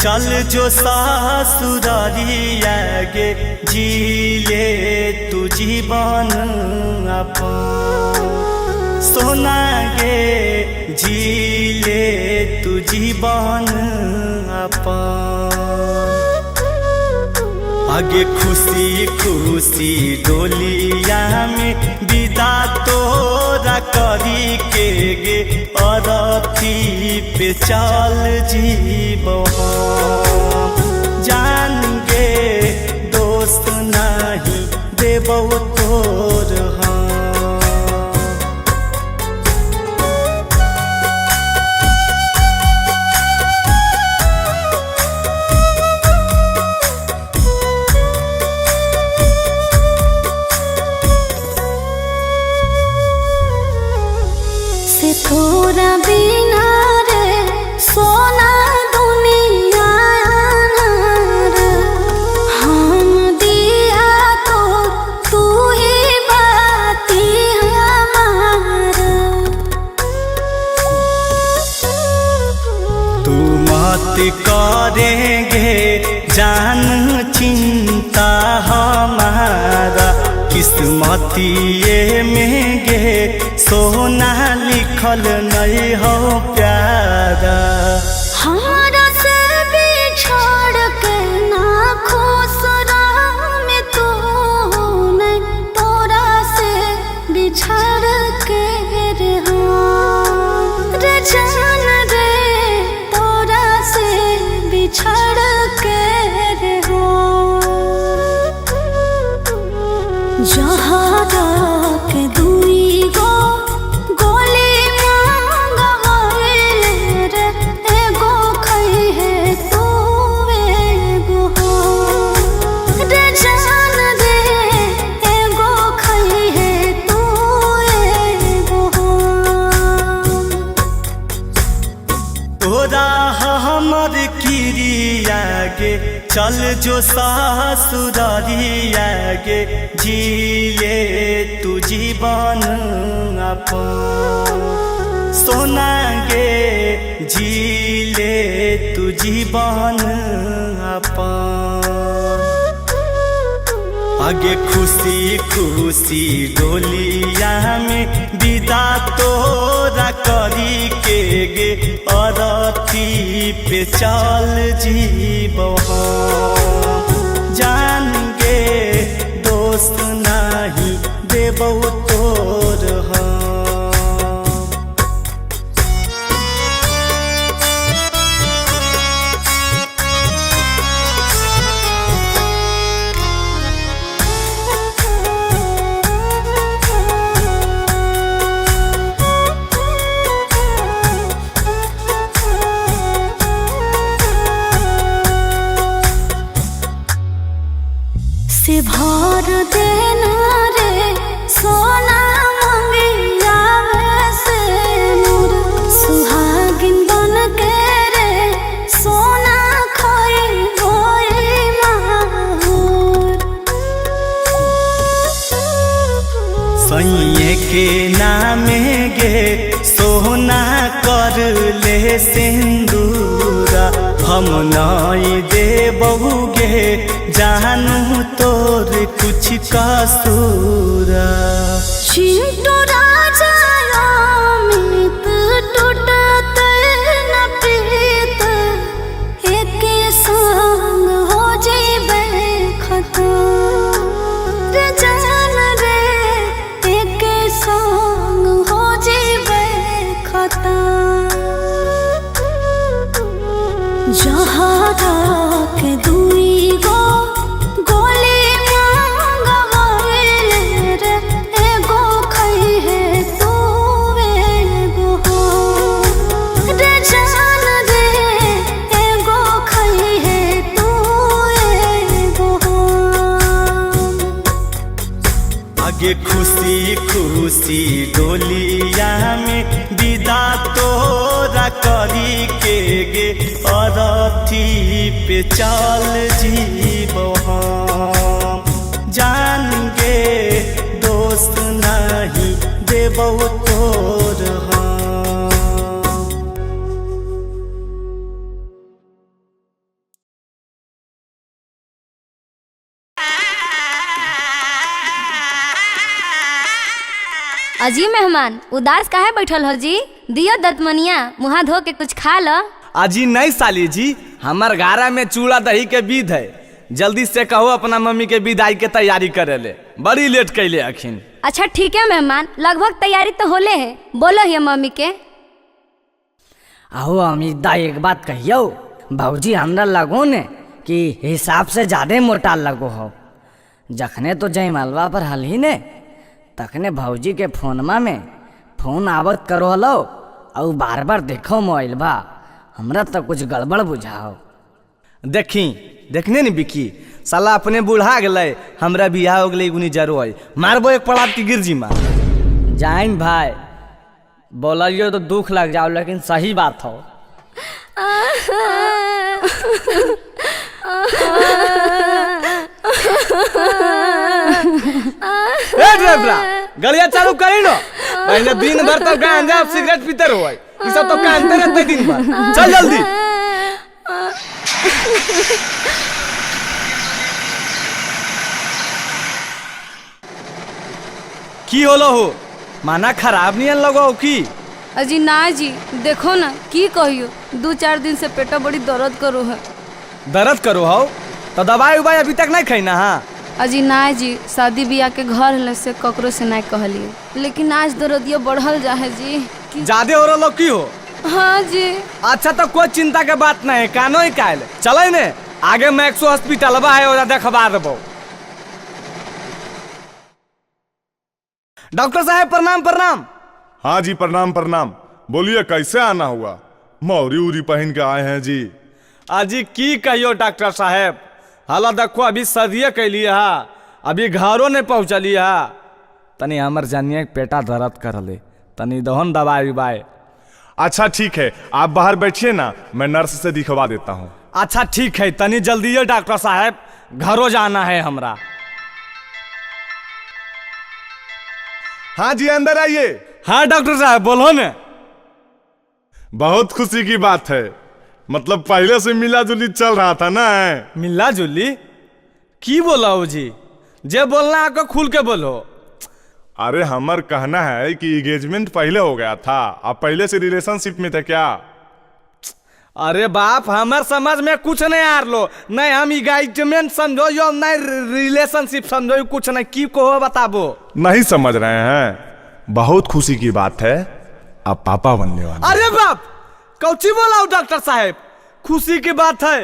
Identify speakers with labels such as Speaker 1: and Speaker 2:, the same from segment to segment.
Speaker 1: चल जो सासुरारिया गे जीले तू जीवन अपन सोना गे जीले तू जीवन अपन आगे खुशी खुशी डोलिया में विदा तोरा करी के गे अरथी पे चल जीबो जान गे दोस्त नहीं देबो तोर
Speaker 2: थोड़ा बिना रे सोना दुनिया हम दिया तो तू ही बाती हमारा
Speaker 1: तू मत करेंगे जान चिंता हमारा किस्मतिए में गे सोना लिखल नहीं हो प्यारा
Speaker 2: हमारा से बिछड़ के ना खुश में तू नहीं तोरा से बिछड़ के रे जान रे तोरा से बिछड़ के रे जहारा के दुई गो गोली मांगवाइले रे एगो खई है तू एगो रे जान रे एगो खई है तू एगो
Speaker 1: तोरा हमर किरिया गे चल जो सासुरारिया गे जीले तू जीवन अपन सोना गे जीले तू जीवन अपन आगे खुशी खुशी डोलिया में विदा तोरा करी के गे अरथी पे चल जीबो जान गे दोस्त नहीं देबो तोर
Speaker 2: से भर देना रे सोना मंगिया से मोर सुहागिन बन के रे सोना खोई होई माहौर
Speaker 1: सैये के नामे गे सोना कर ले सिंदूरा हम नहीं देबहु गे जानू तोर कुछ कसूरा
Speaker 2: चिंटू राजा अमित टूटत न प्रीत एक संग हो जेबे खतम रे जान रे एक संग हो जेबे खतम जहारा के दुई गो गोली मांगवाइले रे एगो खई है तू एगो रे जान रे एगो खई है तू एगो
Speaker 1: आगे खुशी खुशी डोलिया में विदा तोरा करी के गे अरथी पे चल जीबो जान गे दोस्त नहीं देबो तोर
Speaker 2: अजी मेहमान उदास काहे बैठल हो जी? दियो दतमनिया मुँह धो के कुछ खा लो।
Speaker 1: अजी नहीं साली जी, हमार गारा में चूड़ा दही के विध है, जल्दी से कहो अपना मम्मी के विदाई के तैयारी करे ले, बड़ी लेट कैले अखिन।
Speaker 2: अच्छा ठीक है मेहमान, लगभग तैयारी तो होले है, बोलो ये मम्मी के।
Speaker 3: अहो अमिता एक बात कहियो, भौजी हमरा लगो ने कि हिसाब से ज्यादा मोटा लगो हो। जखने तो जय मालवा पर हल ही ने तखने भौजी के फोनमा में फोन आवत करो हलो और बार बार देखो मोबाइल बा, हमरा तो कुछ गड़बड़ बुझाओ।
Speaker 1: देखने नहीं बिकी, साला अपने बुढ़ा गए, हमरा बियाह हो गई गुनी जरो है, मारबो एक पड़ात की गिरजी मार।
Speaker 3: जाइन भाई बोलियो तो दुख लग जाओ, लेकिन सही बात हो।
Speaker 1: गलिया चालू करी नो, पहले दिन भर तो गांजा सिगरेट पीते रहो, ये सब तो कांते रहते दिन भर। चल जल्दी। की होलो हो, माना खराब नहीं लगो की?
Speaker 2: अजी ना जी, देखो ना की कहियो, 2-4 दिन से पेटा बड़ी दर्द करो है।
Speaker 1: दर्द करो हो तो दवाई उबाई अभी तक नहीं खाई ना? हाँ
Speaker 2: अजी ना जी, शादी बियाह के घर से ककरो से नहीं कहलिए, लेकिन आज दर्दिया बढ़ल जा है जी।
Speaker 1: ज्यादा हो रहा की हो?
Speaker 2: हाँ जी।
Speaker 1: अच्छा तो कोई चिंता के बात नहीं, कानो ही कायल चले ने, आगे मैं 100 हॉस्पिटल है देखवा देबो। डॉक्टर साहब प्रणाम प्रणाम।
Speaker 4: हाँ जी प्रणाम प्रणाम, बोलिए कैसे आना हुआ? मौरी उरी पहन के आए हैं जी।
Speaker 1: अजी की कहियो डॉक्टर साहब, हाला देखो अभी सर्दिये कैलिए हा, अभी घरों ने पहुँचलिए हा, तनी हमर जानिए पेटा दर्द कर ले, तनी दहन दवाई उबाई।
Speaker 4: अच्छा ठीक है, आप बाहर बैठिए ना, मैं नर्स से दिखवा देता हूँ।
Speaker 1: अच्छा ठीक है, तनी जल्दी डॉक्टर साहब, घरों जाना है हमरा।
Speaker 4: हाँ जी अंदर आइए।
Speaker 1: हाँ डॉक्टर साहब बोलो ने।
Speaker 4: बहुत खुशी की बात है, मतलब पहले से मिला जुली चल रहा था ना?
Speaker 1: मिला जुली की बोला हो जी, जे बोलना आको खुल के बोलो।
Speaker 4: अरे हमार कहना है कि एंगेजमेंट पहले हो गया था, आप पहले से रिलेशनशिप में थे क्या?
Speaker 1: अरे बाप, हमार समझ में कुछ नहीं आ लो, नहीं हम एंगेजमेंट समझो यो नहीं रिलेशनशिप समझो, कुछ नहीं, की को बताबो।
Speaker 4: नहीं समझ रहे हैं? बहुत खुशी की बात है, आप पापा बनने वाले।
Speaker 1: अरे बाप, कौची बोला हो डॉक्टर साहब, खुशी की बात है,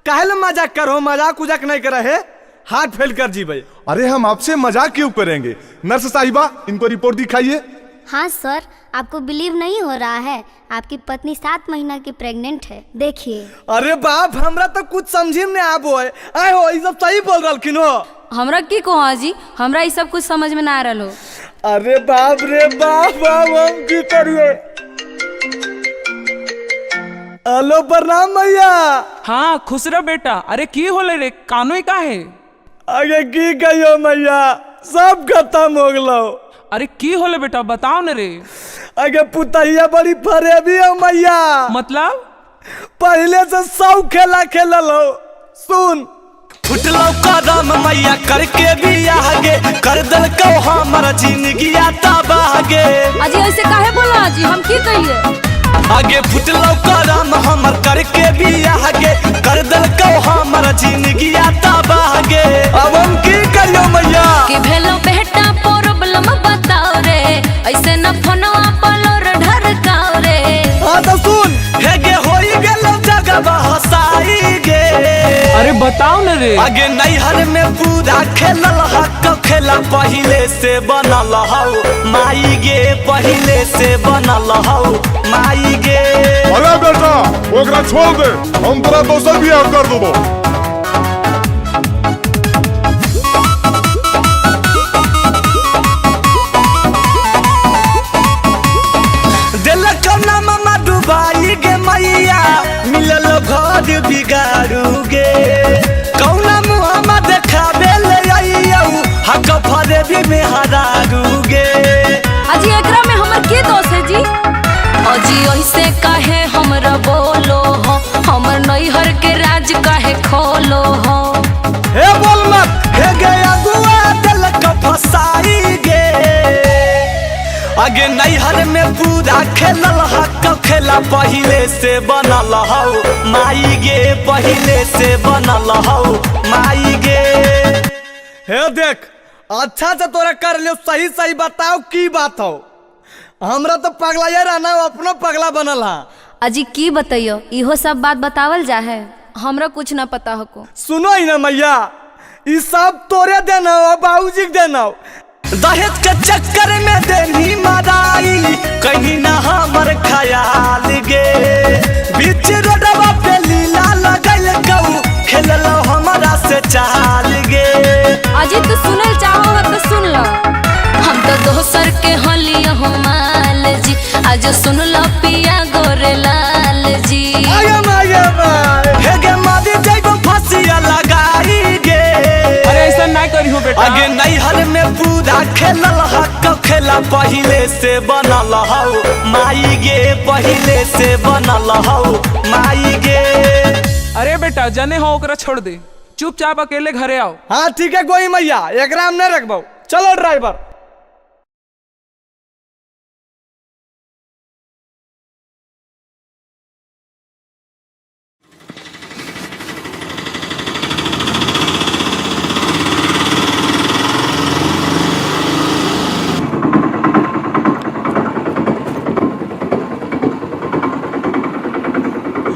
Speaker 1: काहे मजाक करो, मजाक उजाक नहीं करे है, हाथ फेल कर जी भाई।
Speaker 4: अरे हम आपसे मजाक क्यों करेंगे? नर्स साहिबा इनको रिपोर्ट दिखाइए।
Speaker 5: हाँ सर, आपको बिलीव नहीं हो रहा है, आपकी पत्नी 7 महीना की प्रेग्नेंट है, देखिए।
Speaker 1: अरे बाप, हमरा तो कुछ समझी में आबो है, आए हो ये सब सही बोल रहलखिन हो।
Speaker 2: हमरा की कहो जी, हमरा ये सब कुछ समझ में ना आ रहा हो।
Speaker 1: अरे बाप रे बाप, हम की करिए। हेलो प्रणाम भैया।
Speaker 6: हाँ खुश रह बेटा। अरे की होले रे, कानो का है?
Speaker 1: आगे की कहियो मैया, सब खत्म हो गलो।
Speaker 6: अरे की होले बेटा, बताओ न रे।
Speaker 1: आगे पुतहिया बड़ी फरेबी हो मैया,
Speaker 6: मतलब?
Speaker 1: पहले से 100 खेला खेलल हो। सुन, फुटलो कदम मैया करके भी आगे, कर दल को हमारा जिंदगी आता बागे।
Speaker 2: अजी ऐसे काहे बोला जी, हम की कहिए?
Speaker 1: आगे फुटलो कदम हमर करके भी आगे, कर दल को हमारा जिंदगी आता बागे। अब हम की करियो मैया?
Speaker 2: कि भेलो बेटा प्रॉब्लम बताओ रे, ऐसे न फोनवा पलोर ढरकाओ रे।
Speaker 1: हाँ तो सुन, हेगे होई गेलो जगह बहसाई गे।
Speaker 6: अरे बताओ न रे।
Speaker 1: आगे नैहर में पूरा खेलल हक खेला, पहले से बनल हौ माई गे, पहले से बनल हौ माई गे।
Speaker 4: अरे बेटा ओकरा छोड़ दे, हम तोरा दोसर बियाह कर देबो।
Speaker 1: डुबाई गे मैया, मिलल घर बिगाड़ू गे, कौना मुहम्मा देखाबे ले आइयौ, हक फरे भी में हरारू गे।
Speaker 2: अजी एकरा में हमर के दोष है जी? अजी ऐसे काहे हमरा बोलो हो, हमर नैहर के राज काहे खोलो हो।
Speaker 1: हे बोल मत, हे गे अगुआ दिल का फसाई गे। आगे नैहर में पूरा खेलल हक खेला पहिले से बनल हौ माई गे, पहिले से बनल हौ माई गे। हे देख अच्छा से तोरा कर लियो, सही सही बताओ की बात हो। हमरा तो पगला ये रहना अपनो पगला बनल हा।
Speaker 2: अजी की बताइयो, इहो सब बात बतावल जा है, हमरा कुछ ना पता हो को।
Speaker 1: सुनो ही ना मैया, ई सब तोरे देना हो, बाबूजी के देना हो। दहेज के चक्कर में देनी मराई कहीं ना हमर ख्याल गे। बीच रोडवा पे लीला लगल गऊ खेलल हमरा से चाल गे।
Speaker 2: अजी तू सुनल चाहो तो सुन लो, हम तो दोसर के होली हो माल जी, आज सुन लो पिया गोरे लाल जी।
Speaker 1: आगे हे गे मारी जाइबो फांसिया लगाई गे।
Speaker 6: अरे ऐसा ना करी हो बेटा।
Speaker 1: आगे नैहर में पूरा खेलल हक खेला पहिले से बनल हौ माई गे, पहिले से बनल हौ माई गे।
Speaker 6: अरे बेटा जने हो ओकरा छोड़ दे, चुपचाप अकेले घरे आओ।
Speaker 1: हाँ ठीक है कोई मैया, एकरा हम नहीं रखबो। चलो ड्राइवर।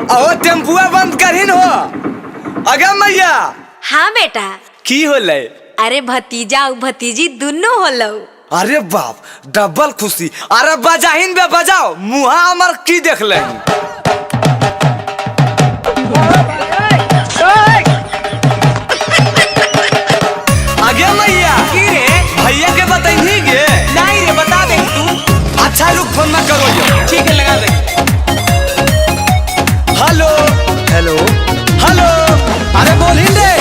Speaker 1: ओ टेम्पुआ बंद करहिन हो। अगे मैया।
Speaker 7: हाँ बेटा।
Speaker 1: की होले?
Speaker 7: अरे भतीजा और भतीजी दोनों होलो।
Speaker 1: अरे बाप डबल खुशी। अरे बजाहिन बे बजाओ, मुहा हमर की देख ले। आगे मैया की रे भैया के बताइनी गे?
Speaker 6: नहीं रे बता दे तू।
Speaker 1: अच्छा रुक फोन ना करो यो।
Speaker 6: ठीक है लगा दे।
Speaker 1: Hello hello hello. अरे बोलिन रे।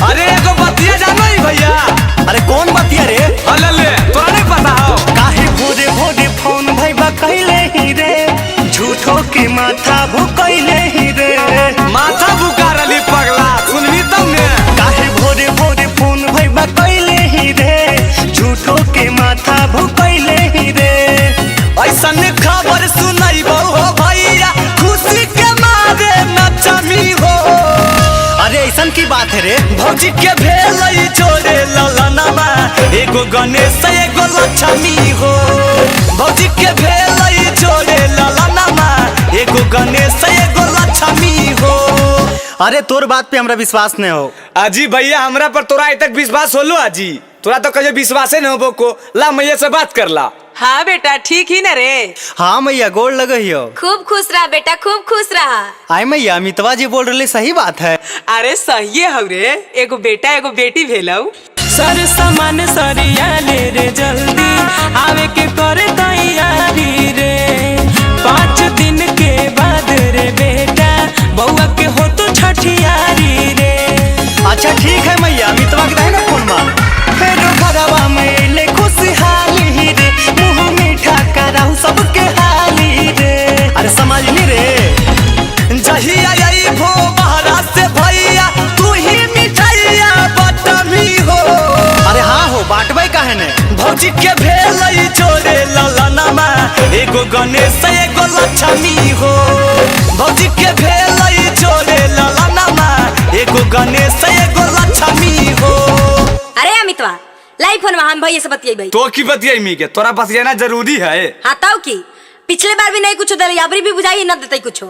Speaker 1: अरे एगो बतिया जानो ही भैया। अरे कौन बतिया रे? अले ले तोरा नहीं पता हो?
Speaker 8: काहे भोरे भोरे फोन भइबा कइले ही रे, झूठो के माथा भुकइले ही रे।
Speaker 1: माथा बुकारली पगला, सुनबी तब ने।
Speaker 8: काहे भोरे भोरे फोन भइबा कइले ही रे, झूठो के माथा भुकइले ही रे।
Speaker 1: ऐसन खबर सुनैबो हो भैया, खुशी के मारे नचमी हो।
Speaker 8: अरे ऐसन की बात है रे?
Speaker 1: भौजी के भेलई छोड़े ललनमा, एगो गणेश एगो लक्ष्मी हो। भौजी के भेलई छोड़े ललनमा, एगो गणेश एगो लक्ष्मी हो।
Speaker 8: अरे तोर बात पे हमरा विश्वास नहीं हो।
Speaker 1: आजी भैया हमरा पर तोरा तक विश्वास होलो आजी? तोरा तो कहे विश्वास नहीं हो को। ला मैया से बात कर ला।
Speaker 9: हाँ बेटा ठीक ही न रे।
Speaker 8: हाँ मैया गोड़ लगे हो।
Speaker 7: खूब खुश रहा बेटा, खूब खुश रहा।
Speaker 8: आय मैया अमितवा जी बोल रहे सही बात है।
Speaker 9: अरे सही है रे, एगो बेटा एगो बेटी भेलौ।
Speaker 6: सर सामान सरिया ले रे जल्दी, आवे के करे तैयारी रे। 5 दिन के बाद रे बेटा, बउआ के हो तो छठियारी रे।
Speaker 8: अच्छा ठीक है मैया, अमितवा के ना फोन मार। फिर घरवा में ले खुशहाली रे, मुँह मीठा कराहू सबके हाली रे। अरे समझली रे?
Speaker 1: जहिया आई भो बहरा से भैया, तू ही मिठाइया बटमी हो।
Speaker 8: अरे हाँ हो, बांटबे काहे ने?
Speaker 1: भौजी के भेलई छोड़े ललनमा, एगो गणेश एगो लक्ष्मी हो। भौजी के भेलई छोड़े ललनमा, एगो गणेश एगो लक्ष्मी हो।
Speaker 7: अरे अमितवा लाई फोन हम भैया से बतियाई।
Speaker 1: तो की बतियाई मी के? तोरा बतियाना जरूरी है।
Speaker 7: हाँ ताऊ की पिछले बार भी नहीं कुछ दे, अबरी भी बुझाई न देते कुछ।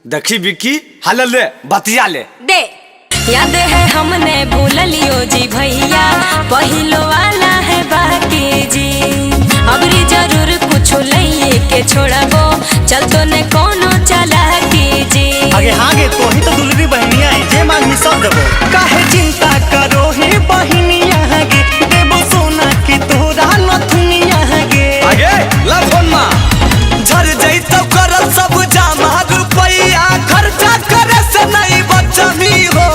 Speaker 1: देखी बिकी हल ले बतिया ले
Speaker 7: दे।
Speaker 2: याद है हमने भूल लियो जी भैया, पहिलो वाला है बाकी जी। अबरी जरूर कुछ लइए के छोड़बो, चल तो ने कोनो चला की जी।
Speaker 8: आगे हाँ गे, तो ही तो दुलरी बहनिया है, जे मांगी सब देबो। काहे चिंता करो हे बहनिया गे, देबो सोना की तोरा नथुनिया गे।
Speaker 1: आगे ला फोन मा झर जइतो करल सब जमा रुपैया, खर्चा करे से नहीं बचमी हो।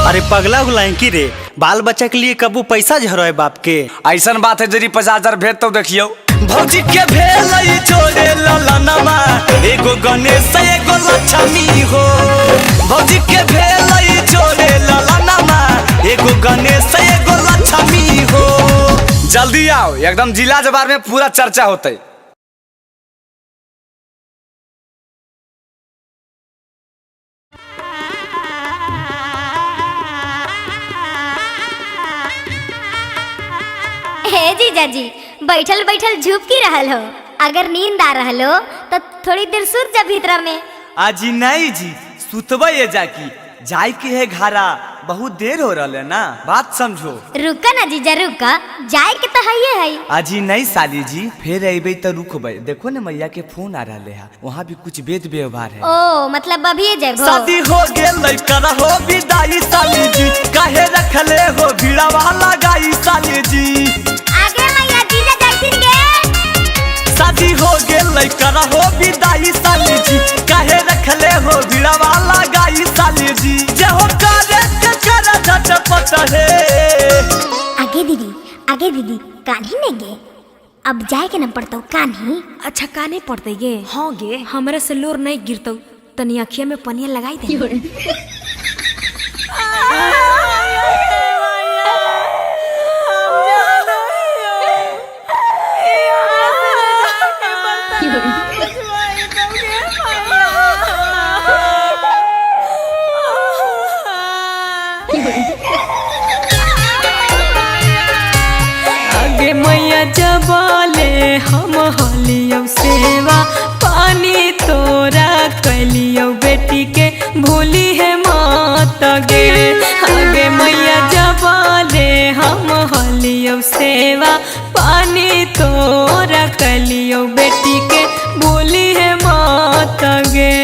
Speaker 8: अरे पगला गुलाइन की रे, बाल बच्चा के लिए कबू पैसा झरोए बाप के।
Speaker 1: ऐसन बात है जरी 50,000 भेज तो देखियो। भौजी के भेलई छोड़े ललनमा, एगो गणेश एगो लक्ष्मी हो। भौजी के भेलई छोड़े ललनमा, एगो गणेश एगो लक्ष्मी हो। जल्दी आओ, एकदम जिला जबार में पूरा चर्चा होते।
Speaker 5: हे जीजा जी, बैठल बैठल झुप की रहल हो? अगर नींद आ रहल हो तो थोड़ी देर सुत जा भीतरा में।
Speaker 8: आजी नहीं जी, सुतबे ये जाकी जाय के है घारा, बहुत देर हो रहा है ना, बात समझो।
Speaker 5: रुका ना जीजा रुका, जाए के तो है।
Speaker 8: आजी नहीं साली जी, फिर अबे तो रुकबे। देखो ना मैया के फोन आ रहा है, वहाँ भी कुछ वेद व्यवहार है।
Speaker 5: ओ मतलब अभी जेबो।
Speaker 1: शादी हो गेल करा हो विदाई साली जी, काहे रखले हो भीड़ा वाला गाई साली जी।
Speaker 5: आगे मैया जीजा जाइथिन गे।
Speaker 1: शादी हो गेल करा हो विदाई साली जी, काहे रखले हो भीड़ा वाला गाई साली जी। जे हो करे के करा झटपट है।
Speaker 5: आगे दीदी कान्ही नहीं गे, अब जाए के न पड़ता कान्ही।
Speaker 7: अच्छा काने पड़ते गे? हाँ गे, हमरा से लोर नहीं गिरतो, तनी अखिया में पनिया लगाई दे।
Speaker 6: आगे मैया जबाले हम हलियो सेवा, पानी तोरा कलियो बेटी के भूली है मात गे। आगे मैया जबाले हम हलियो सेवा, पानी तोरा कलियो बेटी के भूली है मात गे।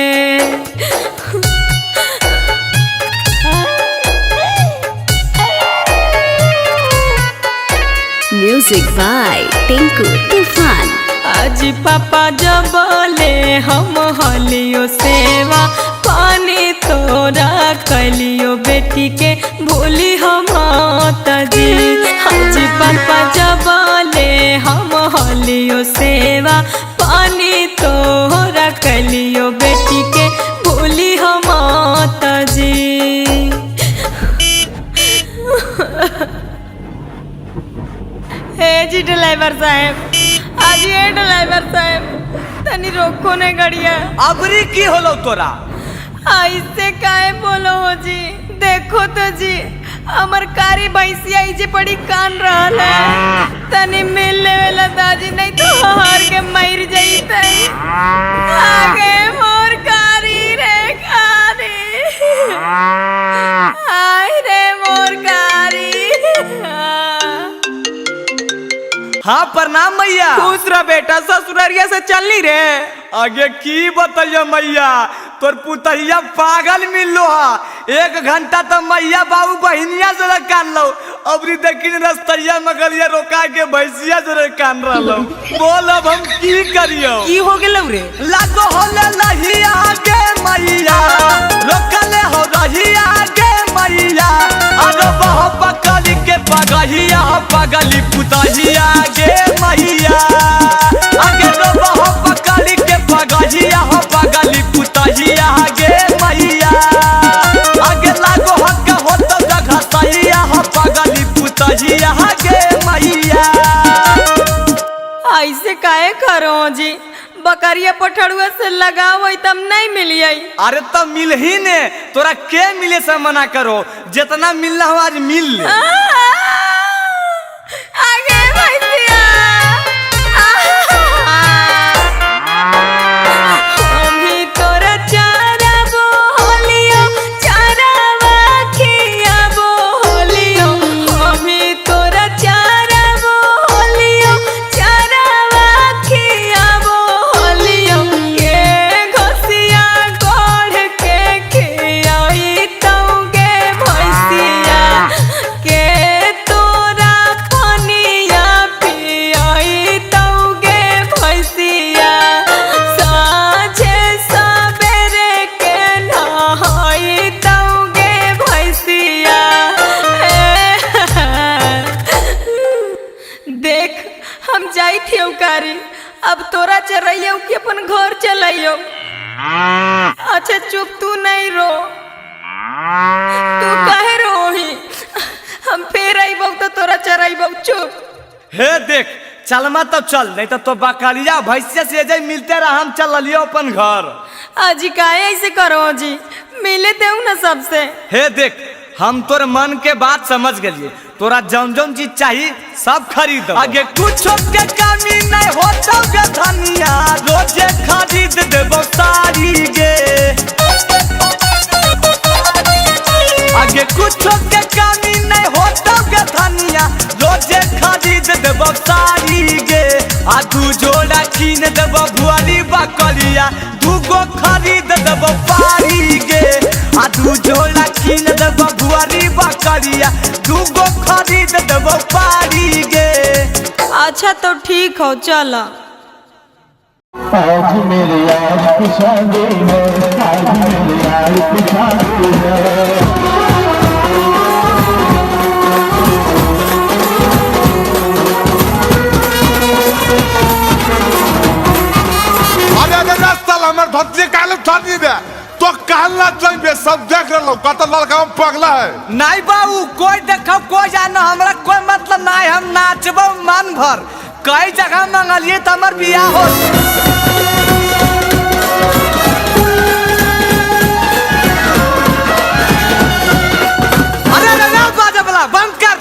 Speaker 7: म्यूजिक बाय टिंकू तूफान।
Speaker 6: आज पापा जबले हम हलियो सेवा, पानी तोरा कलियो बेटी के भूली हम जी। आज पापा जबले हम हलियो सेवा, पानी तोरा कलियो बेटी के भूली हम जी। हे जी ड्राइवर साहब, आज ये ड्राइवर साहब तनी रोको ने गड़िया।
Speaker 1: अबरी की होलो तोरा?
Speaker 6: ऐसे काहे बोलो हो जी? देखो तो जी, हमर कारी भैंसिया इजे पड़ी कान रहल है, तनी मिल लेवेला दादी, नहीं तो हार के मर जइते। आगे मोर कारी रे कारी, आय रे मोर कारी।
Speaker 1: हाँ प्रणाम मैया।
Speaker 9: खुश रह बेटा, ससुररिया से चलनी रे।
Speaker 1: आगे की बताइए मैया, तोर पुतहिया पागल मिलो हा। 1 घंटा तो मैया बाबू बहनिया जरा कान लो, अबरी देखिन रस्तैया मगलिया रोका के भैंसिया जरा कान रहो। बोल अब हम की करियो?
Speaker 9: की हो गेलौ रे?
Speaker 1: लागो होले लही आगे मैया, रोकले हो रही आगे मैया। अरे बहु पकड़ी के पगहिया, पगली पुतहिया गे मैया। आगे रो बहु पकड़ी के पगहिया, पगली पुतहिया गे मैया। आगे लागो हक हो तो जगह सहिया, पगली पुतहिया गे मैया।
Speaker 6: ऐसे काहे करो जी? बकरिया पठड़ुआ से लगाओ तब नहीं मिलिए।
Speaker 1: अरे तब मिल ही ने, तोरा के मिले से मना करो, जितना मिलना हो आज मिल ले।
Speaker 6: आगे भैंसिया, अभी तोरा चारा बोलियो, चारावा खिया बोलियो। अभी तोरा चारा बोलियो, चारावा खिया बोलियो। के घसिया गोढ़ के खियाई तौगे भैंसिया, के तोरा पनिया पियाई तौगे भैंसिया। साँझे सबेरे के नहाई तौगे भैंसिया। देख हम जाई थे उकारी, अब तोरा चरइयो कि अपन घर चलाइयो। अच्छा चुप, तू नहीं रो, तू काहे रोही? हम फिर अइबौ तो तोरा चरइबौ, चुप।
Speaker 1: हे देख चलमा तो चल, नहीं तो बकरिया भैंसिया से जाई मिलते रह, हम चल लियो अपन घर।
Speaker 2: अजी काहे ऐसे करो जी, मिले देऊ ना सबसे।
Speaker 1: हे देख हम तोर मन के बात समझ गए, तोरा जौन जौन चीज चाहिए सब खरीद। आगे कुछ के कमी नहीं होता गे धनिया, रोजे खरीद देबो सारी गे। आगे कुछ के कमी नहीं होता गे धनिया, रोजे खरीद देबो सारी गे। आ दू जोड़ा कीन देबो भुआरी बकरिया, दूगो खरीद देबो पारी गे। आ दू जोड़ा कीन देबो भुआरी बकरिया, दूगो खरीद देबो पारी गे।
Speaker 2: अच्छा तो ठीक हो, चला।
Speaker 10: आज मेरे यार की शादी है, आज मेरे यार की शादी है।
Speaker 4: हमारे धरती काले छाती दे तो कहला चाहिए, सब देख रहे लोग कतल लड़का पगला है।
Speaker 1: नहीं बाबू कोई देखो कोई जानो, हमरा कोई मतलब नहीं, हम नाचबो मन भर। कई जगह मंगलिए तो हमार बियाह हो। अरे ना बाजे वाला बंद कर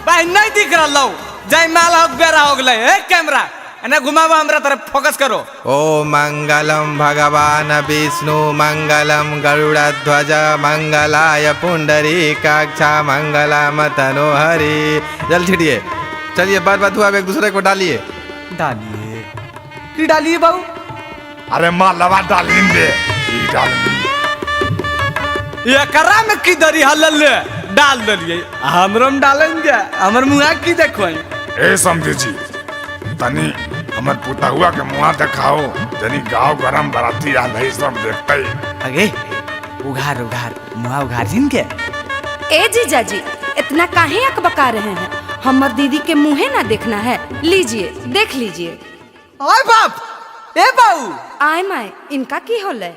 Speaker 1: भाई, नहीं दिख रहा लो। जय माला हो बेरा हो गए। ए कैमरा एने घुमावा, हमरा तरफ फोकस करो।
Speaker 11: ओ मंगलम भगवान विष्णु मंगलम गरुड़ध्वज मंगलाय पुंडरीकाक्षा मंगलम तनोहरि। जल छिड़िए, चलिए बार बार धुआ एक दूसरे को डालिए।
Speaker 1: डालिए की डालिए बाबू?
Speaker 4: अरे मालवा डालेंगे
Speaker 1: ये करा में की दरी हलल डाल दलिए, हमरम डालेंगे। हमर मुंह की देखो
Speaker 4: ए समझे जी, तनी हमर पुता हुआ के मुँह दिखाओ, जनी गाँव गरम बराती आ नहीं सब देखते।
Speaker 1: अगे उघार उघार मुँह उघार जिन के।
Speaker 7: ए जीजा जी इतना काहे अकबका रहे हैं, हमर दीदी के मुँहे ना देखना है। लीजिए देख लीजिए।
Speaker 1: ओए बाप, ए बाऊ
Speaker 7: आय माय, इनका की होले?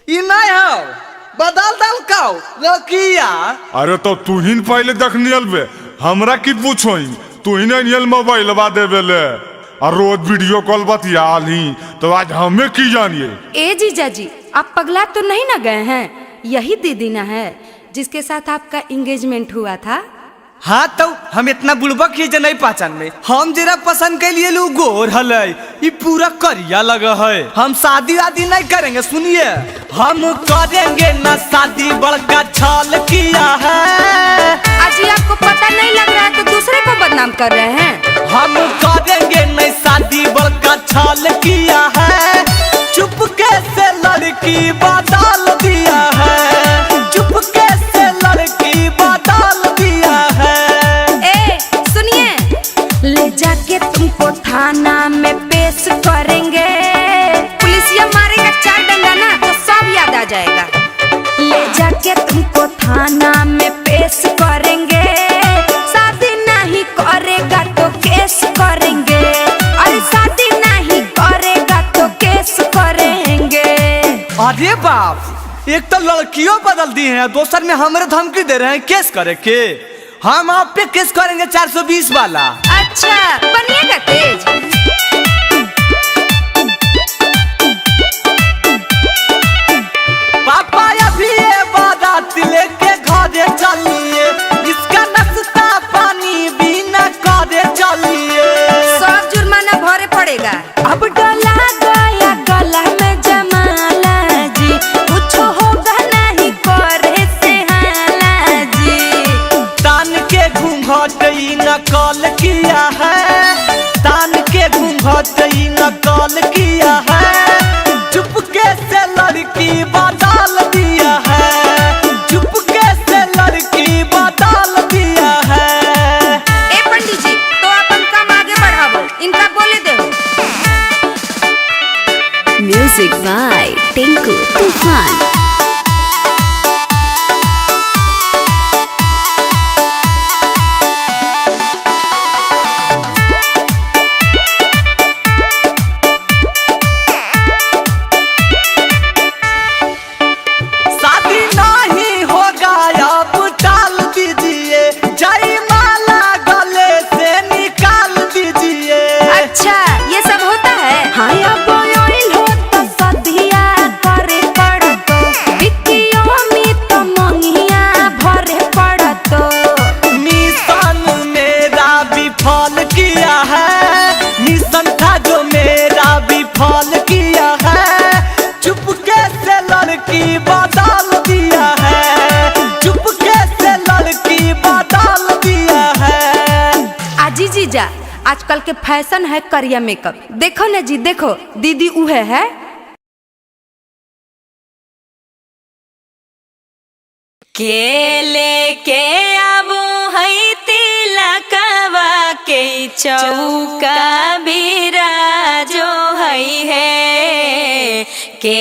Speaker 1: ई नहीं हो बदल दल काओ लकिया।
Speaker 4: अरे तो तू ही पहले देख नियल बे, हमरा की पूछो, तू ही नियल मोबाइल बा देवे ले और रोज वीडियो कॉल बतियाल ही, तो आज हमें की जानिए।
Speaker 7: ए जीजा जी आप पगला तो नहीं ना गए हैं? यही दीदी ना है जिसके साथ आपका एंगेजमेंट हुआ था?
Speaker 1: हाँ तो हम इतना बुड़बक ही जे नहीं पहचान में, हम जरा पसंद के लिए लोग गोर हलै, ये पूरा करिया लगा है। हम शादी वादी नहीं करेंगे, सुनिए हम करेंगे ना शादी, बड़का छल किया है।
Speaker 7: अजी आपको पता नहीं लग रहा है तो दूसरे को बदनाम कर रहे हैं।
Speaker 1: हम करेंगे नहीं शादी, बड़का छल किया है। चुपके से लड़की बदल दिया है, चुपके से लड़की बदल दिया है।
Speaker 7: ए सुनिए, ले जाके तुमको थाना में पेश करेंगे, पुलिसिया मारेगा 4 डंडा ना तो सब याद आ जाएगा। ले जाके तुमको थाना में पेश करेंगे, शादी नहीं करेगा तो केस करेंगे, अरे शादी नहीं करेगा तो केस करेंगे।
Speaker 1: अरे बाप, एक तो लड़कियों बदल दी हैं, दूसर में हमारे धमकी दे रहे हैं केस करे के। हम आप पे केस करेंगे 420 वाला।
Speaker 7: अच्छा बनिएगा तेज।
Speaker 1: पापा अभी ये बारात लेके घरे चलिए, इसका नाश्ता पानी भी न करे चलिए,
Speaker 7: सब जुर्माना भरे पड़ेगा। अब डला गया गला में जमाला जी, कुछ होगा नहीं करे से हाला जी।
Speaker 1: तान के घूंघट ई नकल किया है, तान के घूंघट ई नकल किया है। चुपके से लड़की बदल दिया है, चुपके से लड़की बदल दिया है।
Speaker 7: ए पंडित जी तो अपन काम आगे बढ़ाओ, इनका बोले दो।
Speaker 12: म्यूजिक बाय टिंकू तूफान।
Speaker 7: जीजा, आजकल के फैशन है करिया मेकअप। देखो ना जी, देखो दीदी उहे है।
Speaker 2: केले के आबो है तिलकवा के चौका बिराजो है के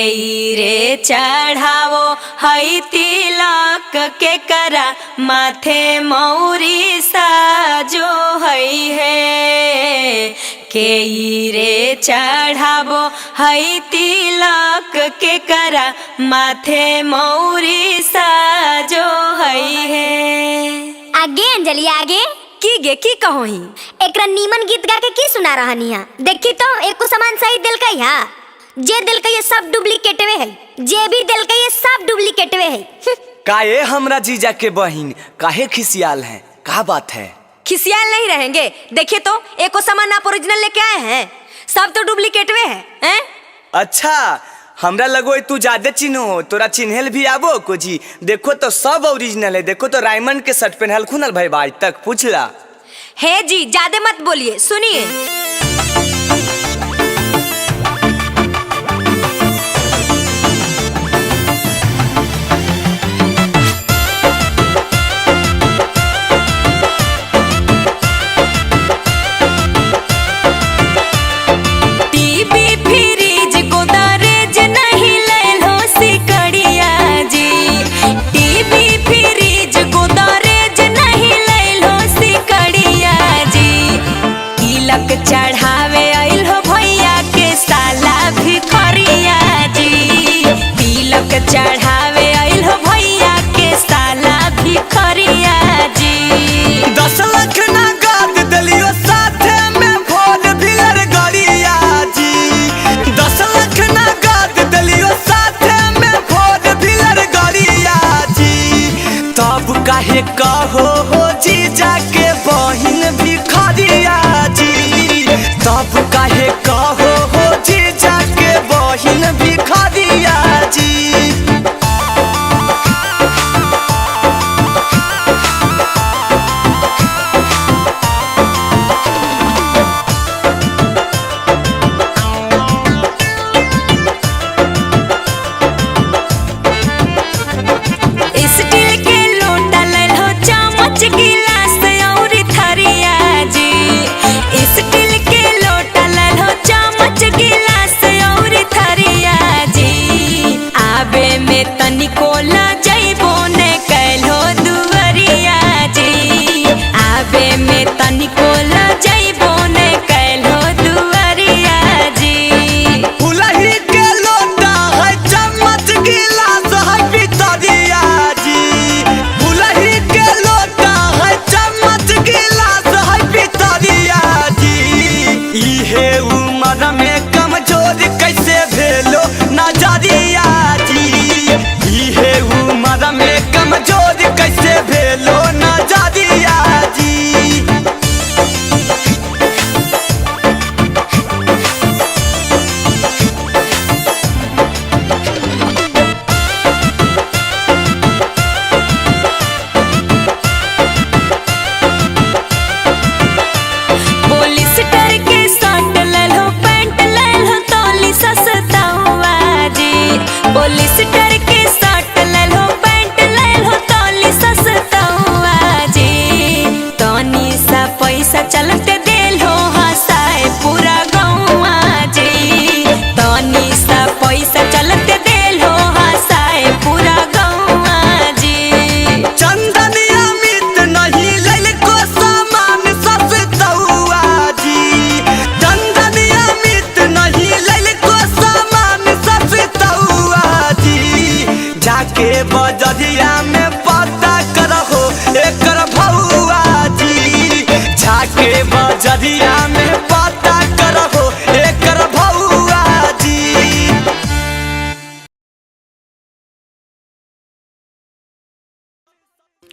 Speaker 2: रे चढ़ावो है तिलक के करा माथे मौरी साजो है के रे चढ़ावो है तिलक के करा माथे मौरी साजो है।
Speaker 5: आगे अंजलि आगे
Speaker 2: की गे की कहो ही
Speaker 5: एकरा नीमन गीत गा के की सुना रहनी है। देखी तो एको सामान सही दिल का है, जे दिल का ये सब डुप्लीकेटवे है, जे भी दिल का ये सब डुप्लीकेटवे है।
Speaker 1: काहे हमरा जीजा के बहिन काहे खिसियाल हैं, का बात है?
Speaker 2: खिसियाल नहीं रहेंगे। देखिए तो एको सामान आप ओरिजिनल लेके आए हैं, सब तो डुप्लीकेटवे हैं।
Speaker 1: अच्छा हमरा लगो तू ज्यादा चिन्हो, तोरा चिन्हल भी आबो को जी। देखो तो सब ओरिजिनल है, देखो तो रायमंड के शर्ट पहनल खुनल भाई आज तक पूछला
Speaker 2: है जी। ज्यादा मत बोलिए, सुनिए। चढ़ावे आइल हो भैया के साला भिखरिया जी, तिलक चढ़ावे आइल हो भैया के साला भिखरिया जी।
Speaker 1: 10 लाख ना गाद दलियो साथे में भोल भिलर गड़िया जी। 10 लाख ना गाद दलियो साथे में भोल भिलर गड़िया जी। तब काहे कहो हो जीजा के बहिन भिखरिया जी, तब काहे कहो हो जीजा के बहिन भिखरिया जी।
Speaker 2: स्टील के लोटा ले लो, चम्मच गिलास और थरिया जी। स्टील के लोटा ले लो, चम्मच गिलास और थरिया जी। आबे में तनिको ला जइबो ने कैलो दुवरिया जी। आबे में तनिको ला जइबो ने कैलो दुवरिया जी।
Speaker 1: फुलही के लोटा है, चम्मच गिलास है पितरिया जी। फुलही के लोटा है, चम्मच गिलास है पितरिया जी। इहे उम्र में कमजोर कैसे भेलो नजरिया जी। इहे उम्र में कमजोर कैसे भेलो नजरिया जी।
Speaker 2: पॉलिस्टर के शर्ट ले लो, पैंट ले लो, तौली सस्ता हुआ जी। पॉलिस्टर के शर्ट ले लो, पैंट ले लो, तौली सस्ता हुआ जी। तनी सा पैसा चलते दे लो, हंसाए पूरा गौवा जी। तनी सा पैसा चलते दे लो, हंसाए पूरा गौवा जी।
Speaker 1: चंदनिया मित नहीं लेल को सामान सस्ता हुआ जी। चंदनिया मित नहीं लेल को सामान सस्ता हुआ जी। जाके बजरिया में पता करहो एकर भौआ जी। जाके बजरिया में पता करहो एकर भौआ जी।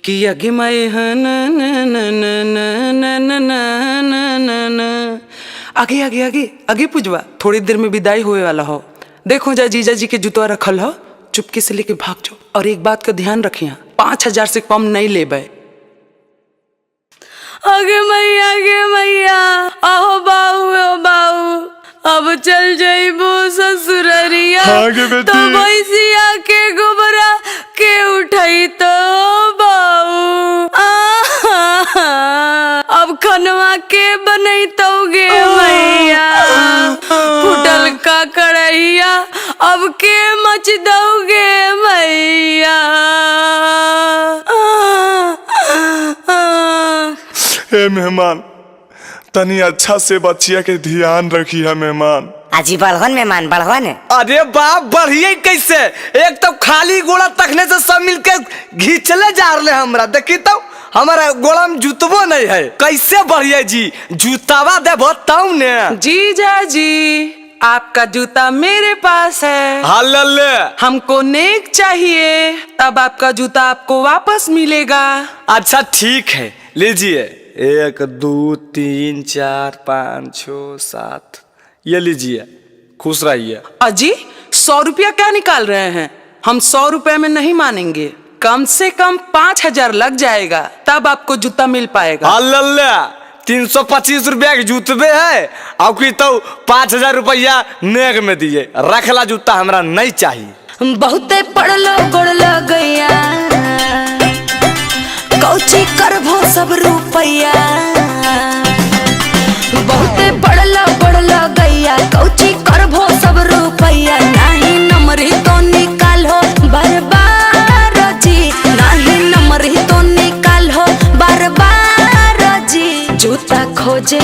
Speaker 6: कि आगे माए न न न न न न न न न न न। आगे आगे आगे आगे पूजवा, थोड़ी देर में विदाई होए वाला हो। देखो जा जीजा जी के जुतवा रखल हो, चुपके से लेके भाग जाओ। और एक बात का ध्यान रखिए, 5000 से कम नहीं लेबे।
Speaker 13: आगे मैया आहो बाऊ अब चल जाइबो ससुररिया
Speaker 4: आगे बेटी।
Speaker 13: तो भैंसिया के गोबरा के उठाई तो बाऊ अब खनवा के बनई तो गे मैया फुटल का कढ़ैया अब के मच दोगे मैया।
Speaker 4: हे मेहमान तनी अच्छा से बच्चिया के ध्यान रखी है मेहमान।
Speaker 3: आजी बढ़वन मेहमान बढ़वन।
Speaker 1: अरे बाप बढ़िए कैसे, एक तो खाली गोड़ा तकने से सब मिलके घींचले जा रहे हमरा। देखी तो हमारा गोड़ा में जूतबो नहीं है, कैसे बढ़िया जी जूतावा देबो तब ने।
Speaker 9: जीजा जी आपका जूता मेरे पास है।
Speaker 1: हल्ले
Speaker 9: हमको नेक चाहिए, तब आपका जूता आपको वापस मिलेगा।
Speaker 1: अच्छा ठीक है लीजिए, 1 2 3 4 5 6 7 ये लीजिए, खुश रहिए।
Speaker 9: अजी 100 रुपया क्या निकाल रहे हैं? हम 100 रुपए में नहीं मानेंगे, कम से कम 5000 लग जाएगा, तब आपको जूता मिल पाएगा।
Speaker 1: हल्ले 325 रुपया के जूतबे है, आपकी तो 5000 रुपया नेग में दिए। रखला जूता हमरा नहीं चाहिए।
Speaker 13: बहुते पड़लो गोड़लो गैया कौची करभो सब रुपैया। बहुते पड़लो गोड़लो गैया कौची करभो सब रुपैया। नहीं नमरी तो निकालो बार जी, नहीं नमरी तो निकालो बार जी। जूता खोजे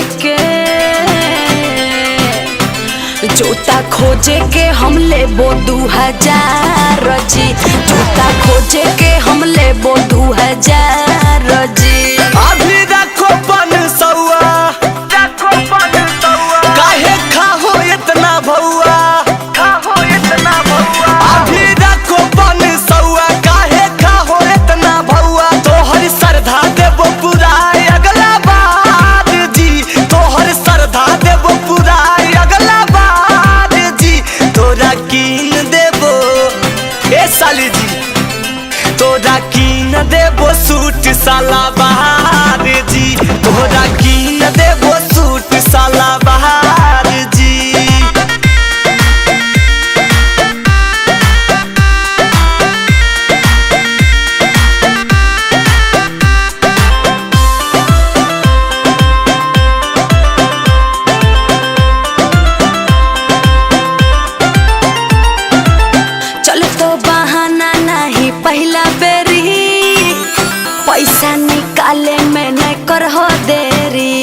Speaker 13: के हम लेबो 2000 जी। जूता खोजे के हम लेबो 2000 जी।
Speaker 1: अभी रखो 500, काहे खाहो इतना भौआ, अभी रखो 500, काहे खाहो इतना भौआ। तोहर श्रद्धा देबो पूरा अगला बार जी, तोहर श्रद्धा देबो पूरा अगला बार जी। तोरा कीन देबो ए साली जी, तोरा कीन देबो सूट सलवार जी, तोरा कीन देबो सूट सलवार जी।
Speaker 13: चल तो बहाना नहीं पहला बेरी, पैसा निकाले में नहीं करहो देरी।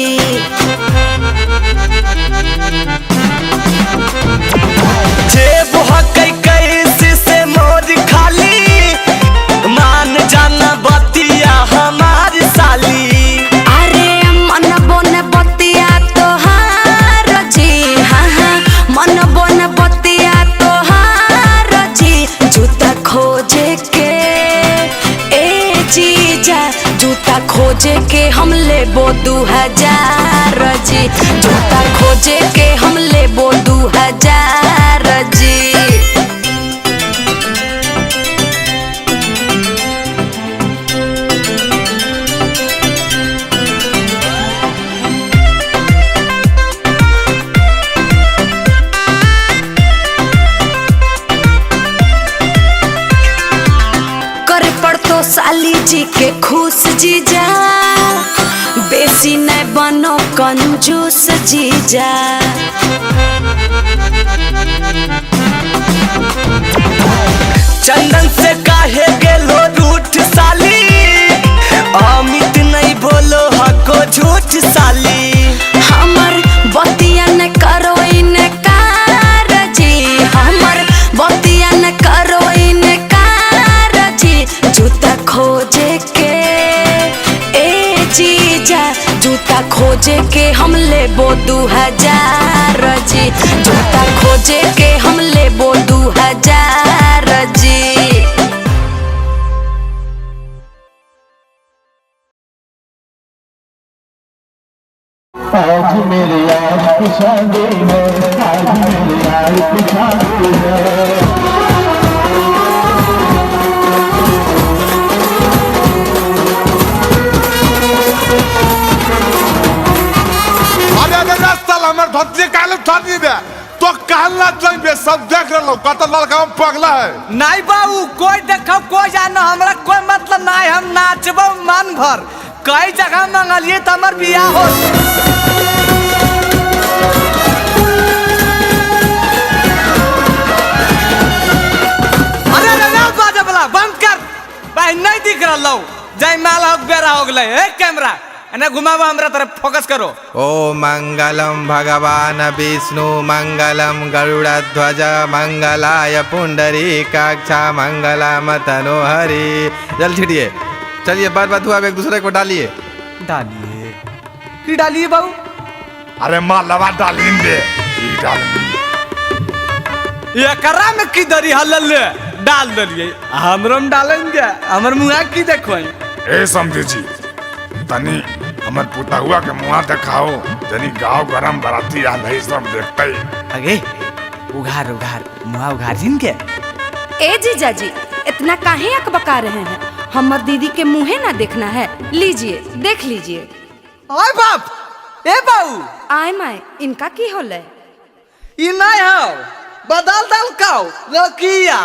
Speaker 1: जेब हकै कैसे से मोर खाली, मान जाना बतिया हमार साली।
Speaker 13: अरे मन बोन बतिया तोहार जी, हाँ मन बोन बतिया तोहार जी। जूता खोजे के ए जीजा, जूता खोजे के हम लेबो 2000 जी। जूता खोजे के हम लेबो 2000 जी। करे पड़तो साली जी के खुश जीजा, बेसी नहीं बनो कंजूस जीजा।
Speaker 1: चंदन से काहे गेलो रूठ साली, अमित नहीं बोलो हको झूठ साली।
Speaker 13: हमर बतिया न करो इनकार जी, हमर बतिया न करो इनकार जी। जूता खोजे के ए जीजा, जूता खोजे के हम लेबो 2000 जी। जूता खोजे के हम लेबो 2000 जी।
Speaker 10: आज मेरे यार की शादी है, आज मेरे यार की शादी है।
Speaker 4: अबे साला हमर धोती काले थानी दे तो कहला जाइबे सब देख रहलो कत लड़का हम पगला है
Speaker 1: नहीं बाबू कोई देखो कोई जानो हमरा कोई मतलब नहीं हम नाचबो मन भर कई जगह मंगलिए त हमर बियाह हो अरे ना बाजे वाला बंद कर भाई नहीं दिख रहलो जय माला बेरा हो गले ए कैमरा एने घुमावा हमरा तरफ फोकस करो।
Speaker 11: ओ मंगलम भगवान विष्णु मंगलम गरुड़ध्वज मंगलाय पुंडरीकाक्षा मंगलम तनोहरि। जल छिड़िए चलिए बार बार धुआ एक दूसरे को डालिए
Speaker 1: की डालिए बाबू
Speaker 4: अरे मालवा डालिन दे ई डालिन
Speaker 1: ये करा में की दरी हलल डाल दलिए हमरम डालेंगे हमर मुंह की देखो
Speaker 4: ए समझे जी तनी हमर पुता हुआ के मुंह दिखाओ जनी गांव गरम बराती आ नहीं सब देखते
Speaker 1: अगे उघार उघार मुंह उघार जिन के
Speaker 7: ए जीजा जी इतना काहे अकबका रहे हैं हमर दीदी के मुंहे ना देखना है लीजिए देख लीजिए।
Speaker 1: ओए बाप ए बाऊ
Speaker 7: आय माय इनका की होले
Speaker 1: ई नहीं हो बदल दल काओ लकिया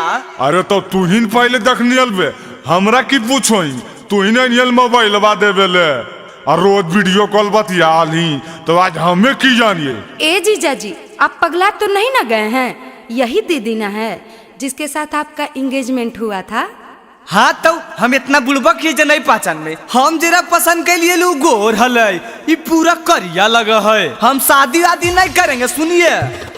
Speaker 4: अरे तो तू ही पहले देख नियलबे हमरा की पूछोई तू ही नियल मोबाइल बा देबेले और रोज वीडियो कॉल बतियाल ही तो आज हमें की जानिए।
Speaker 7: ए जीजा जी आप पगला तो नहीं ना गए हैं यही दीदी ना है जिसके साथ आपका एंगेजमेंट हुआ था।
Speaker 1: हाँ तो हम इतना बुड़बक ही जे नहीं पहचान में हम जरा पसंद के लिए लोग गोर हलै ये पूरा करिया लगा है हम शादी वादी नहीं करेंगे सुनिए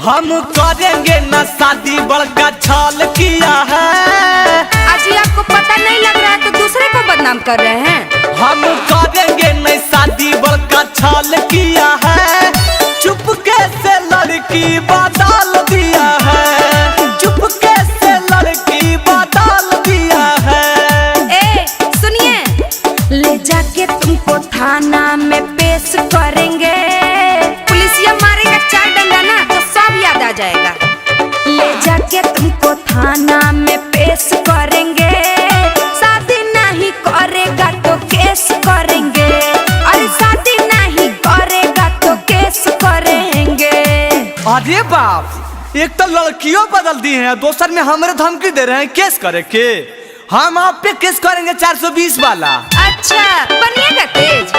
Speaker 1: हम करेंगे ना शादी बड़का छाल किया है।
Speaker 7: अजी आपको पता नहीं लग रहा है तो दूसरे को बदनाम कर रहे हैं।
Speaker 1: हम करेंगे नहीं शादी बड़का छाल किया है चुपके से लड़की बदल दिया है चुपके से लड़की बदल दिया है।
Speaker 7: ए सुनिए ले जाके तुमको थाना में पेश करेंगे पुलिसिया मारेगा 4 डंडा ना तो सब याद आ जाएगा। ले जाके तुमको थाना में पेश करेंगे शादी नहीं करेगा तो केस करेंगे अरे शादी नहीं करेगा तो केस करेंगे।
Speaker 1: अरे बाप एक तो लड़कियों बदल दी हैं दूसर में हमारे धमकी दे रहे हैं केस करे के हम आप पे केस करेंगे 420 वाला।
Speaker 7: अच्छा बनिएगा तेज।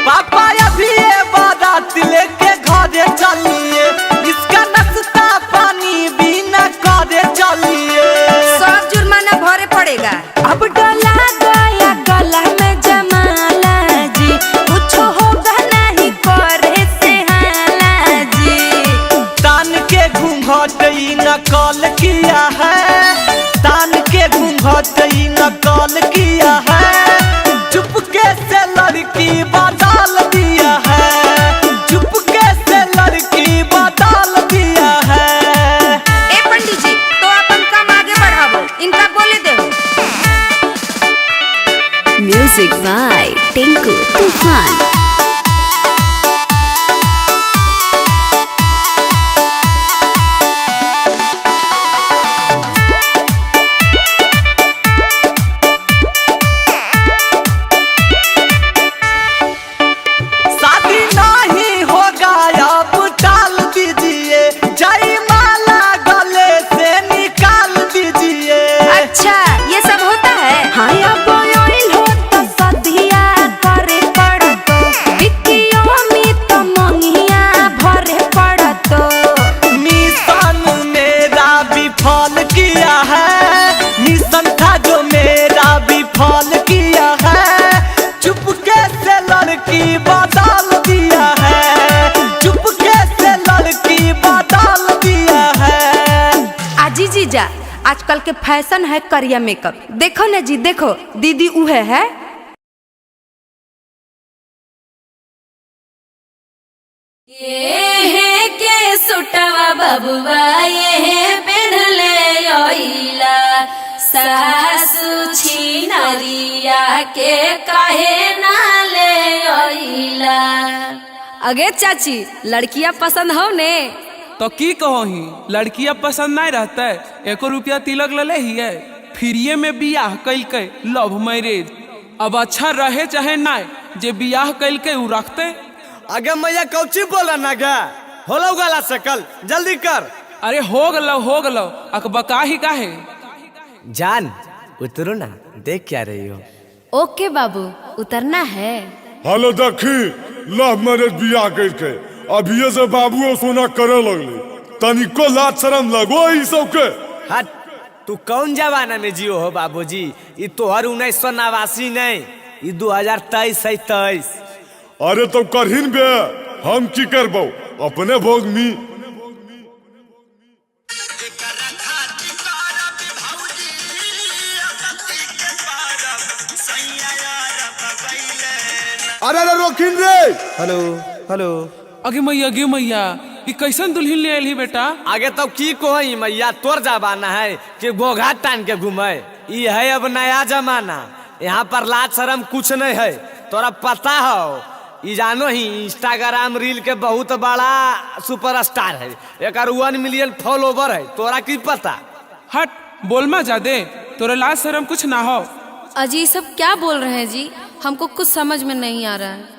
Speaker 1: पापा अभी ये बारात लेके घरे चलिए इसका नाश्ता पानी भी न करे चलिए
Speaker 7: सब जुर्माना भरे पड़ेगा। अब डला गया गला में जमाला जी कुछ होगा नहीं करे से हाला जी।
Speaker 1: तान के घूंघट नकल किया है तान के घूंघट नकल किया है चुपके से लड़की बदल दिया है चुपके से लड़की बदल दिया है।
Speaker 7: ए पंडित जी तो अपन काम आगे बढ़ाओ इनका बोले दो।
Speaker 12: म्यूजिक बाय टिंकू तूफान।
Speaker 1: शादी नहीं होगा अब टाल दीजिए जयमाला गले से निकाल दीजिए।
Speaker 7: अच्छा ये सब होता है। हाँ अब हो तो सदिया करे पड़तो बिकियो में तो मंगिया भरे पड़तो।
Speaker 1: मिशन मेरा विफल किया है मिशन था जो मेरा विफल किया है चुपके से लड़की बदल दिया है चुपके से लड़की बदल दिया है।
Speaker 7: आजी जीजा आजकल के फैशन है करिया मेकअप देखो ना जी देखो दीदी उहे है।
Speaker 2: ये के सुटवा बबुआ ये पेढ़ले ओइला सासु छिनरिया के काहे ना ले ओइला।
Speaker 7: अगे चाची लड़कियां पसंद हो ने
Speaker 9: तो की कहो ही लड़कियां पसंद नहीं रहता है 1 रुपया तिलक ले ही है फ्रीये में बियाह कैल के लव मैरिज अब अच्छा रहे चाहे ना, जे बियाह कैल के उ रखते।
Speaker 1: आगे मैया कौची बोला ना गा होलो गला से कल जल्दी कर।
Speaker 9: अरे हो गलो अकबका ही काहे।
Speaker 1: जान उतरो ना, देख क्या रही हो।
Speaker 13: ओके बाबू, उतरना है।
Speaker 4: हेलो देखी लव मैरिज बियाह करके अभी से बाबू सोना करे लगले, तनिको लाज शरम लगो ई सब के।
Speaker 1: हट, तू कौन जमाना में जियो हो बाबूजी? ये तोहर 1989 नहीं, ये 2023 है 23।
Speaker 4: अरे तो करहिन बे, हम की करबो अपने भोग मी।
Speaker 1: अरे रोकिन रे। Hello hello.
Speaker 9: अगे मैया ये कैसन दुल्हन ले आइल ही बेटा?
Speaker 1: आगे तो की कोई मैया, तोर जमाना है कि गोघा टान के घूमे। ये है अब नया जमाना, यहाँ पर लाज शरम कुछ नहीं है। तोरा पता हो, ये जानो ही इंस्टाग्राम रील के बहुत बड़ा सुपरस्टार है, एक 1 मिलियन फॉलोवर है। तोरा की पता?
Speaker 9: हट, बोल मा जादे, तोरा लाज शरम कुछ ना हो।
Speaker 13: अजी सब क्या बोल रहे हैं जी, हमको कुछ समझ में नहीं आ रहा है।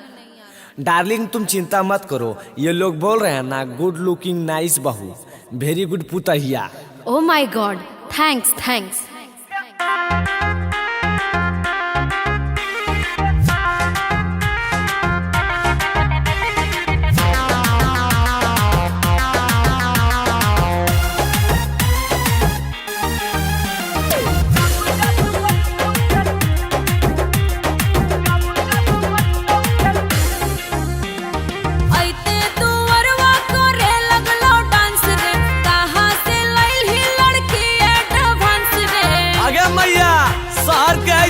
Speaker 1: डार्लिंग तुम चिंता मत करो, ये लोग बोल रहे हैं ना गुड लुकिंग नाइस बहू, वेरी गुड पुतहिया।
Speaker 13: Oh my God, thanks.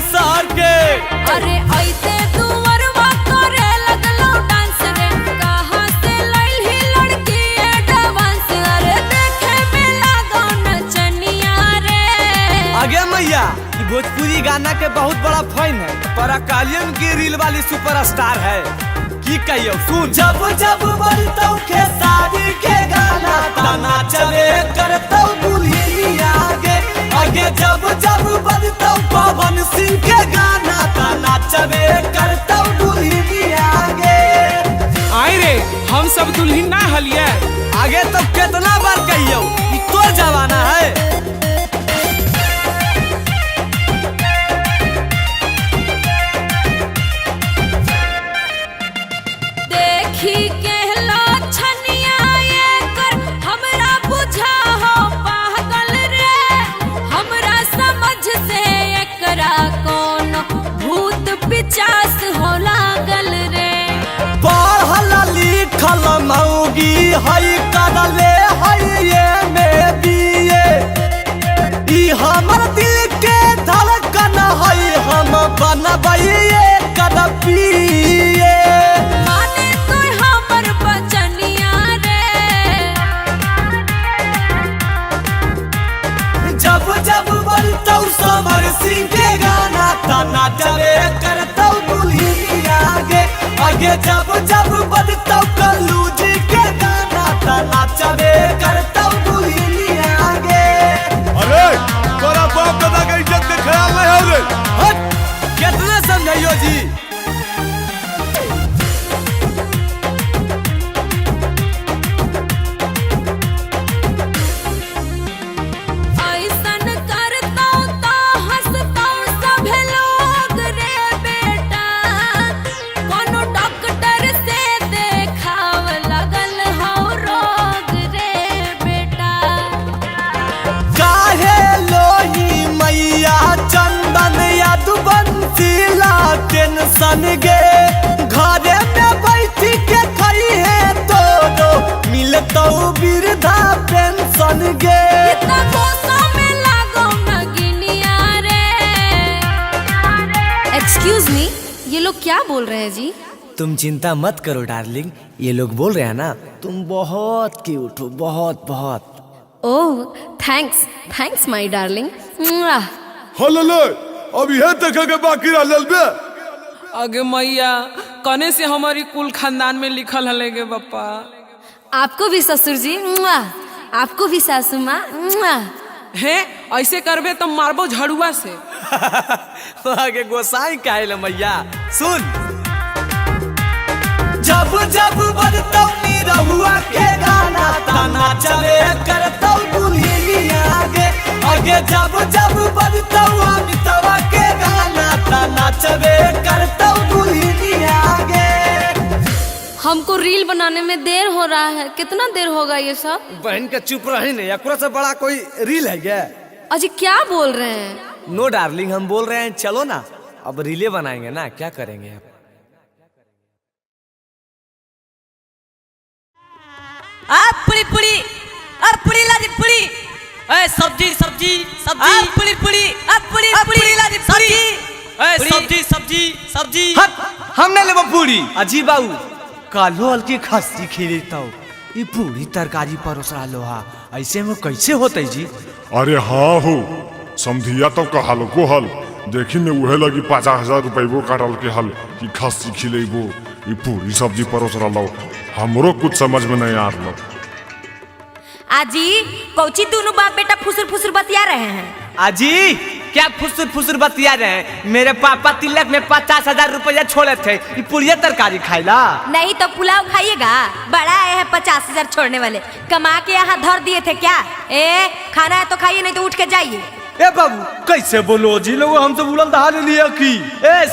Speaker 1: शहर के
Speaker 13: अरे ऐसे तू वरवा करे लगलो डांस रे, कहां से लाइल ही लड़की एडवांस। अरे देखे में लागो नचनिया रे।
Speaker 1: आगे मैया, ये भोजपुरी गाना के बहुत बड़ा फैन है, पराकालियन की रील वाली सुपरस्टार है। की कहियो सुन, जब जब बजतौ के शादी के गाना, तना चले करतौ दुल्हनी आगे आगे। जब जब बजतौ पवन सिंह के गाना, तना चले करतौ दुल्हनी आगे।
Speaker 9: आई रे, हम सब दुल्हन ना हलिया।
Speaker 1: आगे तो कितना बार कहियो, ये तो जमाना है।
Speaker 13: देखी के लाछनिया ये कर हमरा बुझा हो पागल रे। हमरा समझ से एकरा कौन भूत पिचास हो लागल रे।
Speaker 1: पढ़ल लिखल मौगी हई करले हई ये में बीए, ई हमर दिल के धड़कन हई, हम बनबई ये कदपिए।
Speaker 13: माने तो हमर बचनिया रे।
Speaker 1: जब जब बजतौ समर सिंह के गाना, तना चले करतौ दुल्हनी आगे आगे। जब जब बजतौ कल्लू जी के गाना, तना चले करतौ दुल्हनी आगे।
Speaker 4: अरे तोरा बाप दादा के इज्जत के ख्याल नहीं हो रे।
Speaker 1: हट, कितना समझाइयो जी।
Speaker 13: ऐसन करतौ तो हंसतौ सभे लोग रे बेटा। कोनो डॉक्टर से देखाव लगल हो रोग रे बेटा।
Speaker 1: काहे लोही मैया चंदन यादवंशीला टेंशन गे, घरे में बैठ के खई है तो मिलतौ वृद्धा पेंशन गे।
Speaker 13: इतना कोसा में लागो नगिनिया रे। एक्सक्यूज मी, ये लोग क्या बोल रहे हैं जी?
Speaker 1: तुम चिंता मत करो डार्लिंग, ये लोग बोल रहे हैं ना तुम बहुत क्यूट हो, बहुत बहुत।
Speaker 13: ओह थैंक्स माय डार्लिंग।
Speaker 4: हल ले, अब यह देखे के बाकी रहल बे।
Speaker 9: अगे मैया, कने से हमारी कुल खानदान में लिखल हले गे बप्पा।
Speaker 13: आपको भी ससुर जी, आपको भी सासू माँ।
Speaker 9: है ऐसे करबे तो मारबो झड़ुआ से।
Speaker 1: आगे गोसाई काहे मैया सुन। जब जब बजतौनी रहुआ के गाना ताना चले करतौ दुल्हनी आगे आगे जब जब बजतौ अमितवा के गाना ताना चले करतौ दुल्हनी आगे।
Speaker 13: हमको रील बनाने में देर हो रहा है, कितना देर होगा ये सब?
Speaker 1: बहन के चुप रही नहीं, एकरा से बड़ा कोई रील है क्या?
Speaker 13: अजी क्या बोल रहे हैं?
Speaker 1: नो डार्लिंग हम बोल रहे हैं चलो ना अब रीले बनाएंगे ना, क्या करेंगे अब।
Speaker 14: पुड़ी पुड़ी पुड़ी लाजी पुड़ी सब्जी सब्जी सब्जी पुड़ी पुड़ी पुड़ी पुड़ी लाजी सब्जी सब्जी सब्जी सब्जी।
Speaker 1: हमने लेबो पूरी अजी बाबू कालो हल्की खस्सी खिलेता हूँ ये पूरी तरकारी परोसरा लोहा ऐसे में कैसे होते जी?
Speaker 4: अरे हाँ हो समझिया तो कहल को हल देखी में उहे लगी 50,000 रुपये काटल के हल कि खस्सी खिलेबो ये पूरी सब्जी परोस रहा हमरो कुछ समझ में नहीं आ रहा।
Speaker 5: आजी कौची दोनों बाप बेटा फुसुर फुसुर बतिया रहे हैं?
Speaker 1: अजी क्या फुसुर फुसुर बतिया रहे हैं? मेरे पापा तिलक में 50,000 रुपया छोड़े थे ये पूरी तरकारी खाइला।
Speaker 5: नहीं तो पुलाव खाइएगा, बड़ा आए हैं 50,000 छोड़ने वाले, कमा के यहाँ धर दिए थे क्या? खाना है तो खाइए नहीं तो उठ के जाइए।
Speaker 1: ए बाबू कैसे बोलो जी लोग हमसे बुलंद हाल लिया की।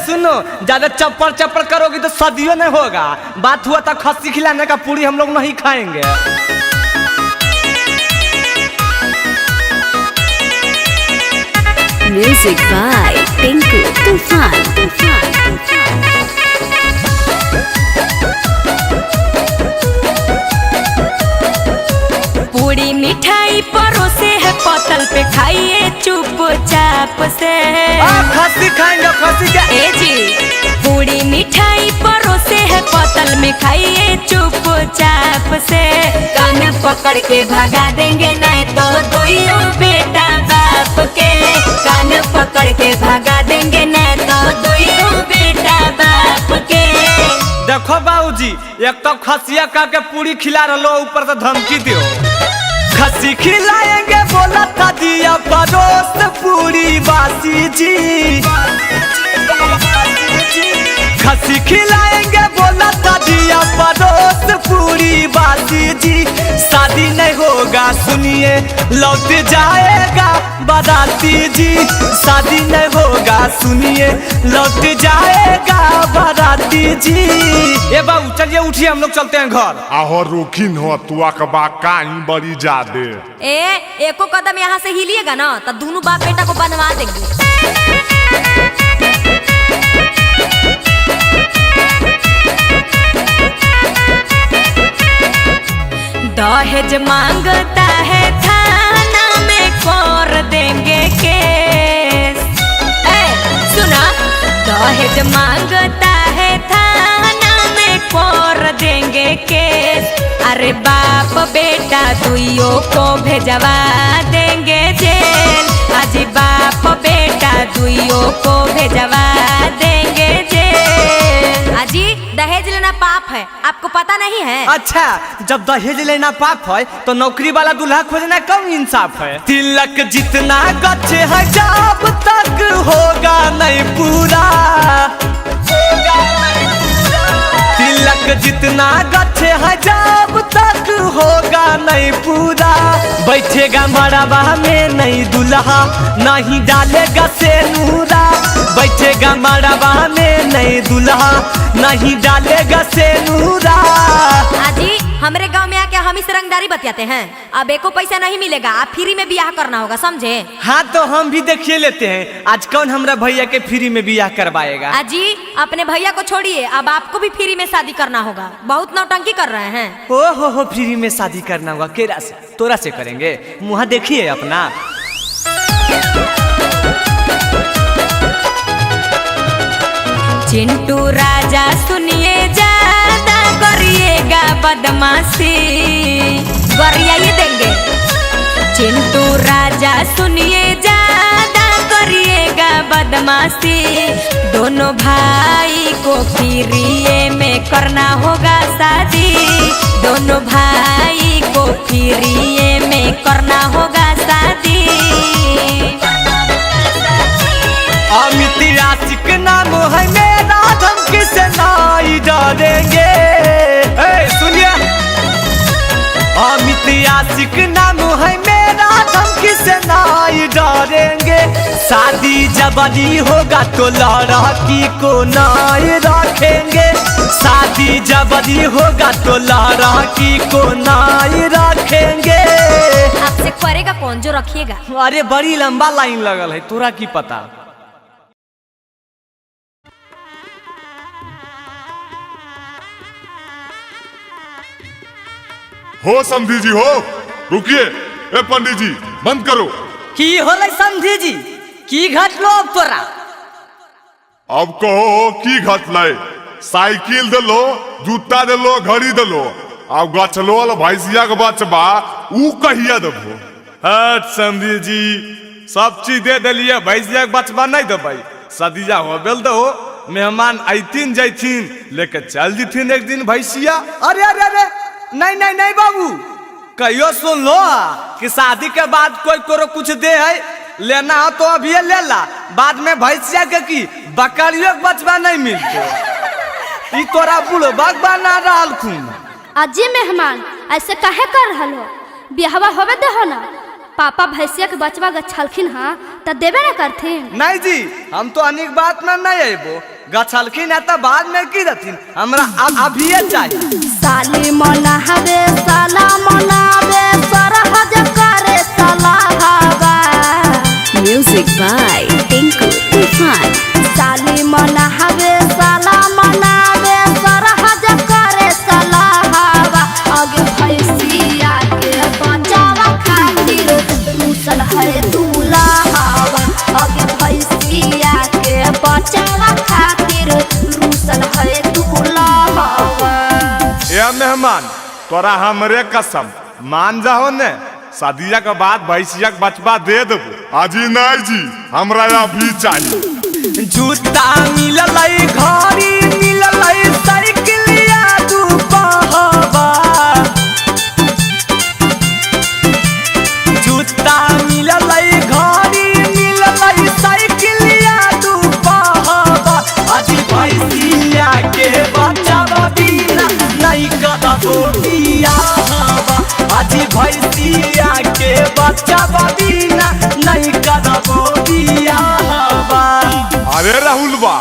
Speaker 1: सुनो ज्यादा चप्पल चप्पल करोगी तो सदियों नहीं होगा। बात हुआ था खस्सी खिलाने का, पूरी हम लोग नहीं खाएंगे।
Speaker 12: Music by Tinku Tufan.
Speaker 2: पूरी मिठाई परोसे है पतल पे खाइए चुपचाप से।
Speaker 1: खस्सी खाएंगे खस्सी क्या?
Speaker 2: जी पूरी मिठाई परोसे है पतल में खाइए चुपचाप से। कान पकड़ के भगा देंगे नहीं तो दोनों बेटा बाप के। कान पकड़ के भगा देंगे नहीं तो दोनों बेटा बाप के।
Speaker 1: देखो बाबूजी एक तो खसिया का के पूरी खिला रहा ऊपर से धमकी दियो। खस्सी खिलाएंगे बोला था दिया परोस पूरी बासी जी। खस्सी खिलाएंगे बोला था दिया परोस पूरी बासी जी। शादी नहीं होगा सुनिए लौट जाएगा बाराती जी। शादी नहीं होगा सुनिए लौट जाएगा बाराती जी। ए बाबू चलिए उठिए हम लोग चलते हैं घर।
Speaker 4: आहो रुकिन हो तुआ कबा काई बड़ी जादे।
Speaker 5: एको कदम यहाँ से हिलिएगा ना तो दोनों बाप बेटा को बनवा देंगे।
Speaker 2: दहेज मांगता है थाना में कर देंगे केस। सुना दहेज मांगता है थाना में कर देंगे केस। अरे बाप बेटा दुइयों को भेजवा देंगे जेल। आज बाप बेटा दुइयों को भेजवा देंगे जेल।
Speaker 5: अजी दहेज लेना पाप है, आपको पता नहीं है?
Speaker 1: अच्छा जब दहेज लेना पाप है तो नौकरी वाला दूल्हा खोजना कम इंसाफ है। तिलक जितना गच्छ है जब तक होगा नहीं पूरा। तिलक जितना गच्छ है जब तक होगा नहीं पूरा। बैठेगा मड़वा में नहीं दूल्हा नहीं डालेगा सेनूरा। बैठेगा मड़वा में नहीं दूल्हा नहीं डालेगा सेनूरा।
Speaker 5: आजी हमारे गांव में आके हम इस रंगदारी बतियाते हैं, अब एको पैसा नहीं मिलेगा, आप फ्री में बियाह करना होगा समझे?
Speaker 1: हाँ तो हम भी देखिए लेते हैं आज कौन हमारा भैया के फ्री में बियाह करवाएगा।
Speaker 5: आजी अपने भैया को छोड़िए, अब आपको भी फ्री में शादी करना होगा, बहुत नौटंकी कर रहे हैं।
Speaker 1: हो फ्री में शादी करना होगा, केरा से तोरा से करेंगे, मुँह देखिए अपना।
Speaker 2: चिंटू राजा सुनिए ज्यादा करिएगा बदमाशी, गरिया ये देंगे। चिंटू राजा सुनिए ज्यादा करिएगा बदमाशी, दोनों भाई को फ्री में करना होगा शादी, दोनों भाई को फ्री में करना होगा शादी।
Speaker 1: है मेरा, धमकी से नहीं डरेंगे। सुनिए, अमित आशिक नाम है मेरा, धमकी से नहीं डरेंगे। शादी जबरी होगा तो लड़की को नहीं रखेंगे। शादी जबरी होगा तो लड़की को नहीं रखेंगे।
Speaker 5: आपसे करेगा कौन जो रखिएगा?
Speaker 1: अरे बड़ी लंबा लाइन लगल है, तोरा की पता।
Speaker 4: हो समधी जी हो, रुकिए। ए पंडित जी बंद करो।
Speaker 3: की होले समधी जी, की घटलो अब तोरा?
Speaker 4: अब कहो की घटले? साइकिल दिलो, जूता दिलो, घड़ी दिलो, अब गछलो वाला भैंसिया के बचबा ऊ कहिया देबो?
Speaker 1: हट समधी जी, सब चीज दे दिलिए, भैंसिया के बचबा नहीं देबै। सदिया हो बेल दो, मेहमान आइथिन जैथिन लेके चल जथिन एक दिन भैंसिया। अरे अरे अरे नहीं नहीं नहीं बाबू, कहियो सुन लो कि शादी के बाद कोई करो कुछ दे है, लेना हो तो अभी ले ला, बाद में भैंसिया के की बकरियों के बचबा नहीं मिलते। ई तोरा बुढ़बा बना रहल खून।
Speaker 15: अजी मेहमान ऐसे काहे कर रहल हो? बिहवा होवे दे हो ना, पापा भैंसिया के बचवा गछलखिन हाँ त देबे ना करथिन।
Speaker 1: नहीं जी, हम तो अनेक बात में नहीं आबो, गछलखिन है तो बाद में की रहथिन, हमरा अभी चाहिए।
Speaker 15: साली मनावे साला मनावे सरहज करे सलाहवा।
Speaker 12: Music by Tinku Tufan.
Speaker 15: साली मनावे साला मनावे सरहज करे सलाहवा। आगे भैंसिया के बचावा खातिर रूसल है दूल्हावा। आगे भैंसिया के बचावा खातिर रूसल है दूल्हावा।
Speaker 4: ए मेहमान, तोरा हमरे कसम मान जाओ ने, शादिया के बाद भैंसिया के बचबा दे देबो। अजी नहीं जी, हमरा अभी चाहिए।
Speaker 1: जूता मिलल, घड़ी मिलल, साइकिलिया दू बहबा। जूता मिलल, घड़ी मिलल, साइकिलिया दू बहबा। अजी भैंसिया के बचबा बिना नहीं कदबो बियाहबा। अजी भैंसिया के बचबा बिना नहीं कदबो बियाहबा।
Speaker 4: अरे राहुल बा,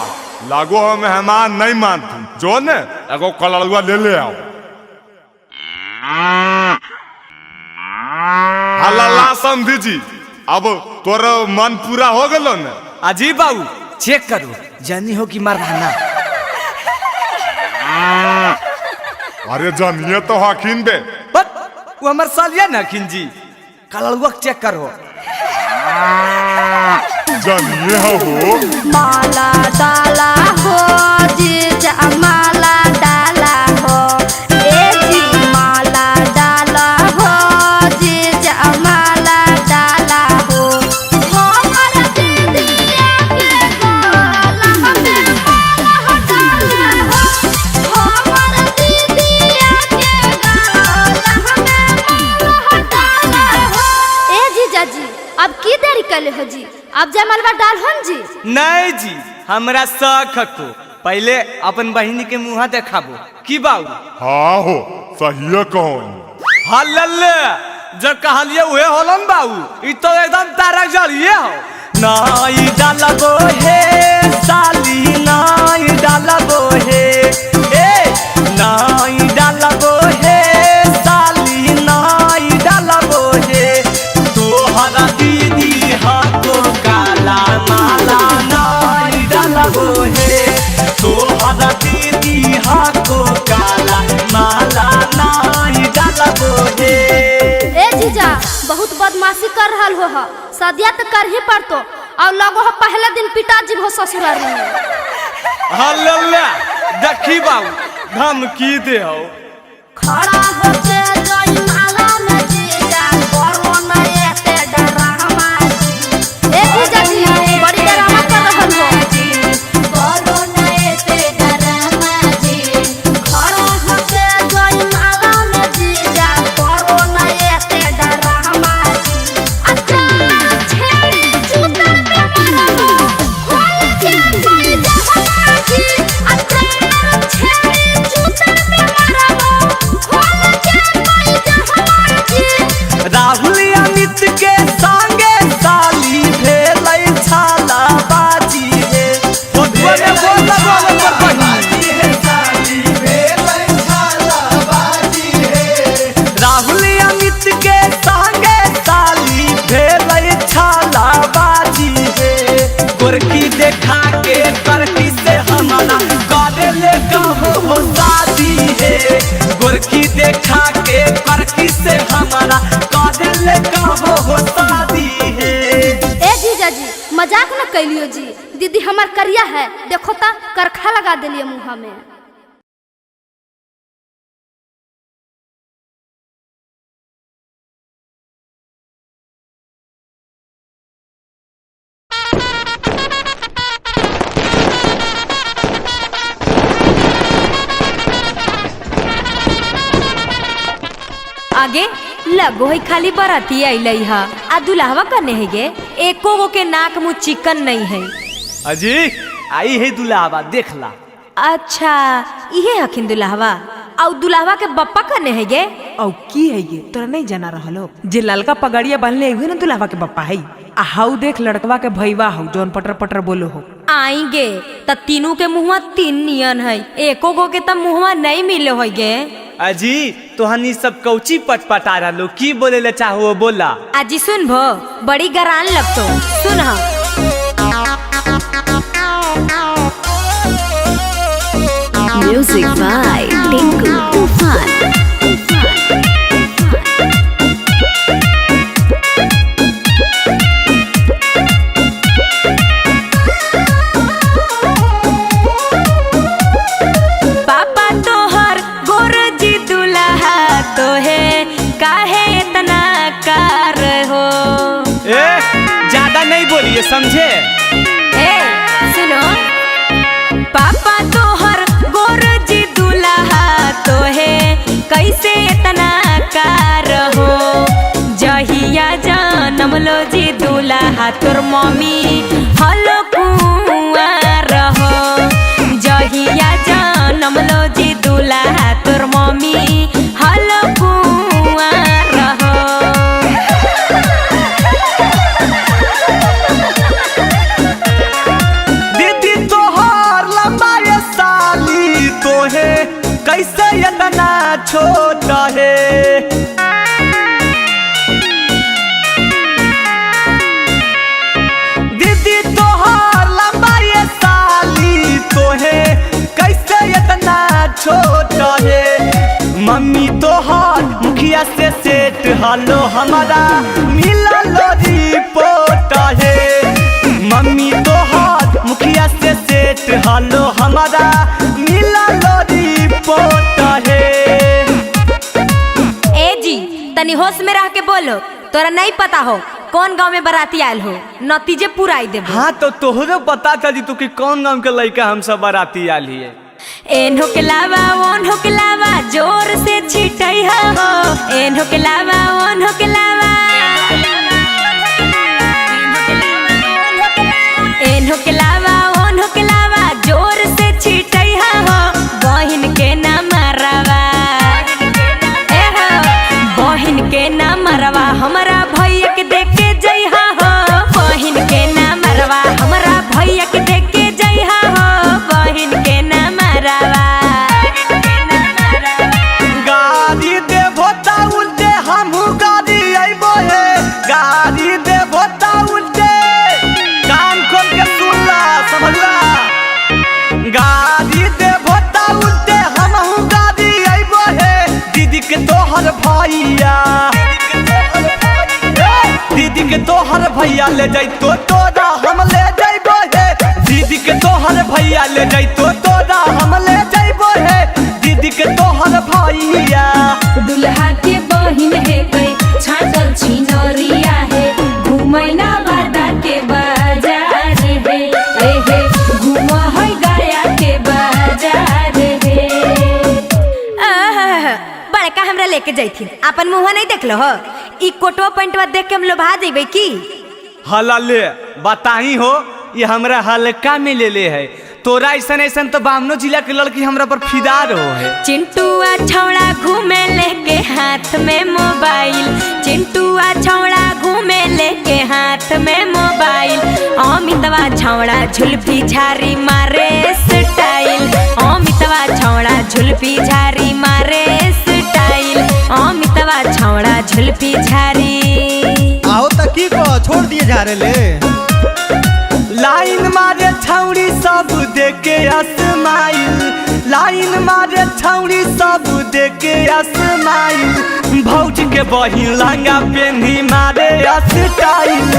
Speaker 4: लागो हो मेहमान नहीं मानती, जो ने एगो कलड़ुआ ले आओ। हल्ला समझी जी, अब तोरा मन पूरा हो गलो ने?
Speaker 1: अजी बाबू चेक करो, जानी हो कि मरना।
Speaker 4: अरे जानिए तो हकीन बे,
Speaker 1: वो हमार सालिया ना हकीन जी, कलड़ुआ चेक करो।
Speaker 4: जानिए हो
Speaker 15: माला डाला हो जीजा, माला डाला हो। ए जी माला डाला हो जीजा, माला डाला हो। हमर दीदिया के गला में माला डाला हो। हमर दीदिया के गला में माला डाला हो। ए जीजा जी अब की देरी कले हो जी, अब जयमालवा डाल हन जी।
Speaker 1: नहीं जी, हमरा शक को पहले अपन बहिनी के मुँह देखाबो की बाबू।
Speaker 4: हाँ हो, सही कहो।
Speaker 1: हल्ले जो कहलिए उहे होलन बाबू, ई तो एकदम तारक जड़िए हो। नाई डालबो हे साली, नाई डालबो हे, ए नाई डालबो हे साली, नाई डालबो हे। तोहरा दीदी हाथो काला माला नाई डालबो हे। तोहरा दीदी हाथो काला माला नाई डालबो हे।
Speaker 15: ए जीजा बहुत बदमाशी कर रहल हो, सदिया तो कर ही पड़तो, और लगो हो पहले दिन पिताजी हो ससुराल में।
Speaker 1: हल्ला देखी बाबू धमकी दे हो।
Speaker 15: खड़ा होके जय माला में जीजा, करो न एते डरामा जी। ए जीजा जी बड़ी डरामा कर रहल हो। करो न एते डरामा जी। खड़ा होके जय माला में जीजा, करो न एते डरामा जी। अच्छा छेड़ी चूतर पे मारो, खोल के कोई जहां कैलियो जी। दीदी हमार करिया है, देखो ता करखा लगा दिलिए मुँह में।
Speaker 7: आगे लगो है खाली बराती अइलई हा आ दुल्हवा कने है गे एको गो के नाक मुँह चिकन नहीं है।
Speaker 1: अजी आई है दुल्हावा देखला।
Speaker 7: अच्छा इहे हखिन दुल्हवा और दुल्हवा के बप्पा कने है गे।
Speaker 9: औ की है ये तोरा नहीं जाना रहलो जे ललका पगड़िया बांधले हुए ना दुल्हवा के बप्पा है। आ हाउ देख लड़कवा के भईवा हौ जौन पटर पटर बोलो हो।
Speaker 7: आएंगे त तीनों के मुँहवा तीन नियन है, एको गो के त मुँहवा नहीं मिले हो गे।
Speaker 1: अजी तोहनी सब कौची पटपटा रहो की बोले ले चाहो बोला।
Speaker 7: आजी सुन भो बड़ी गरान लगतो सुन हा।
Speaker 12: Music by Tinku Tufan.
Speaker 7: पापा तोहर गोर जी दुल्हा तो है काहे इतना कार हो।
Speaker 1: ए ज्यादा नहीं बोलिए समझे।
Speaker 7: ए सुनो पापा तोहर गोर जी दुल्हा तो है कैसे इतना कार हो। जहिया जनम लो जी दुल्हा तोर मम्मी हलो कुंवार हो। जहिया जनम लो जी दुल्हा तोर मम्मी हलो कुंवार हो।
Speaker 1: दीदी तोहर लंबा ये साली तो है कैसे इतना छोटा है। दीदी तोहर लंबा ये साली तो है कैसे इतना छोटा है। मम्मी तोहर मुखिया से सेट हालो हमारा मिला लो रिपोर्ट है। मम्मी तोहर मुखिया से सेट हालो हमारा मिला लो रिपोर्ट है।
Speaker 7: ए जी तनी होश में रह के बोलो, तोरा नहीं पता हो कौन गांव में बाराती आयल हो, नतीजे पूरा आई देबो।
Speaker 1: हाँ तो तोहरे पता था जी तू कि कौन गांव के लड़का हम सब बाराती आली है।
Speaker 7: एन हो के लावा ओन हो के लावा जोर से छिटई हो। एन हो के लावा ओन हो के लावा एन हो के लावा ओन हो के लावा जोर से छिटई हो। बहिन के ना मरवा ए हो बहिन के ना मरवा हमरा भैया के देख के जइहा हो। बहिन के ना मरवा हमरा भैया के देख के जइहा हो। बहिन के ना मरवा
Speaker 1: गाड़ी देबो ता उल्टे हमहू गाड़ी अइबो है। गाड़ी देबो ता उल्टे कान खोल के सुन ला समझला। गाड़ी देबो ता उल्टे हमहू गाड़ी अइबो है। दीदी के तोहर भैया दीदी के तोहर भैया ले जाइतो तोरा हम ले जाइबो है। दीदी के तोहर भैया ले जाइतो तोरा हम ले जाइबो है। दीदी के तोहर भैया
Speaker 13: दुल्हा के बहिन है कई छाटल छिनरिया है। घुमैना बादा के बाजार है एहे घुम है गया के बाजार है।
Speaker 7: बड़का हमरा लेके जैथिन अपन मुँह नहीं देख लो हो। ई कोटवा पैंटवा देख के हम लोभा जेबे की।
Speaker 1: हला ले बताही हो ये हमरा हल्का में ले ले है। तोरा ऐसन ऐसन तो बामनो जिला के लड़की हमरा पर फिदा रहो है।
Speaker 7: चिंटुआ छौड़ा घूमे लेके हाथ में मोबाइल। चिंटुआ छौड़ा घूमे लेके हाथ में मोबाइल। अमितवा छौड़ा झुलपी झारी मारे स्टाइल। अमितवा छौड़ा झुलपी झारी मारे स्टाइल। अमितवा छौड़ा झुलपी झारी
Speaker 8: आओ तकी को छोड़ दिए जा रहे ले।
Speaker 1: लाइन मारे छौड़ी सब देखे अस्माइल। लाइन मारे छौरी सब देखे असमाइल भौज के बहिन लहंगा पेन्ही मारे स्टाइल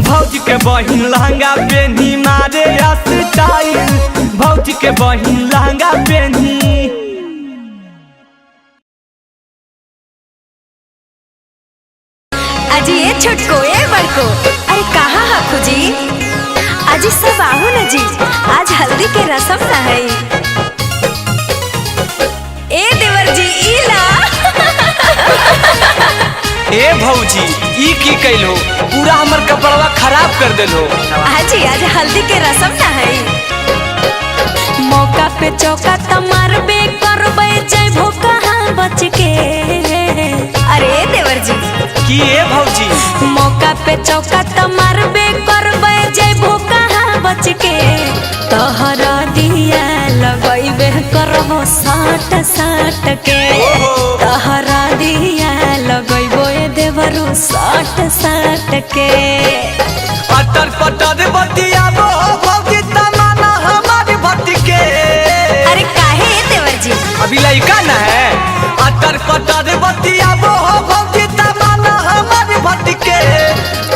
Speaker 1: भौज के बहिन लहंगा पेन्ही मारे स्टाइल भौज के बहिन लहंगा पेन्ही।
Speaker 2: अजी ये छोटको ये बड़को अरे कहाँ है खुजी अजी सब आओ न जी आज हल्दी के रसम न है ए देवर जी इला
Speaker 8: ए भौजी ई की कैलो पूरा हमर कपड़वा खराब कर देलो।
Speaker 2: अजी आज हल्दी के रसम न है मौका पे चौका तमार बे करबे जइबो कहाँ बच के अरे देवर जी
Speaker 8: की ए भौजी
Speaker 2: मौका पे चौका तमार बे करबे जइबो कहाँ बच के तोहरा दिया लगइबे करबो साट साट के तोहरा दिया लगइबो ए देवरू साट साट के
Speaker 1: अटर पटर बतियाबो भौजी तमाना हमारी भटके।
Speaker 2: अरे काहे देवर जी
Speaker 8: अभी लड़का न है
Speaker 1: अटर पटर बतियाबो भौजी तमाना हमारी भटके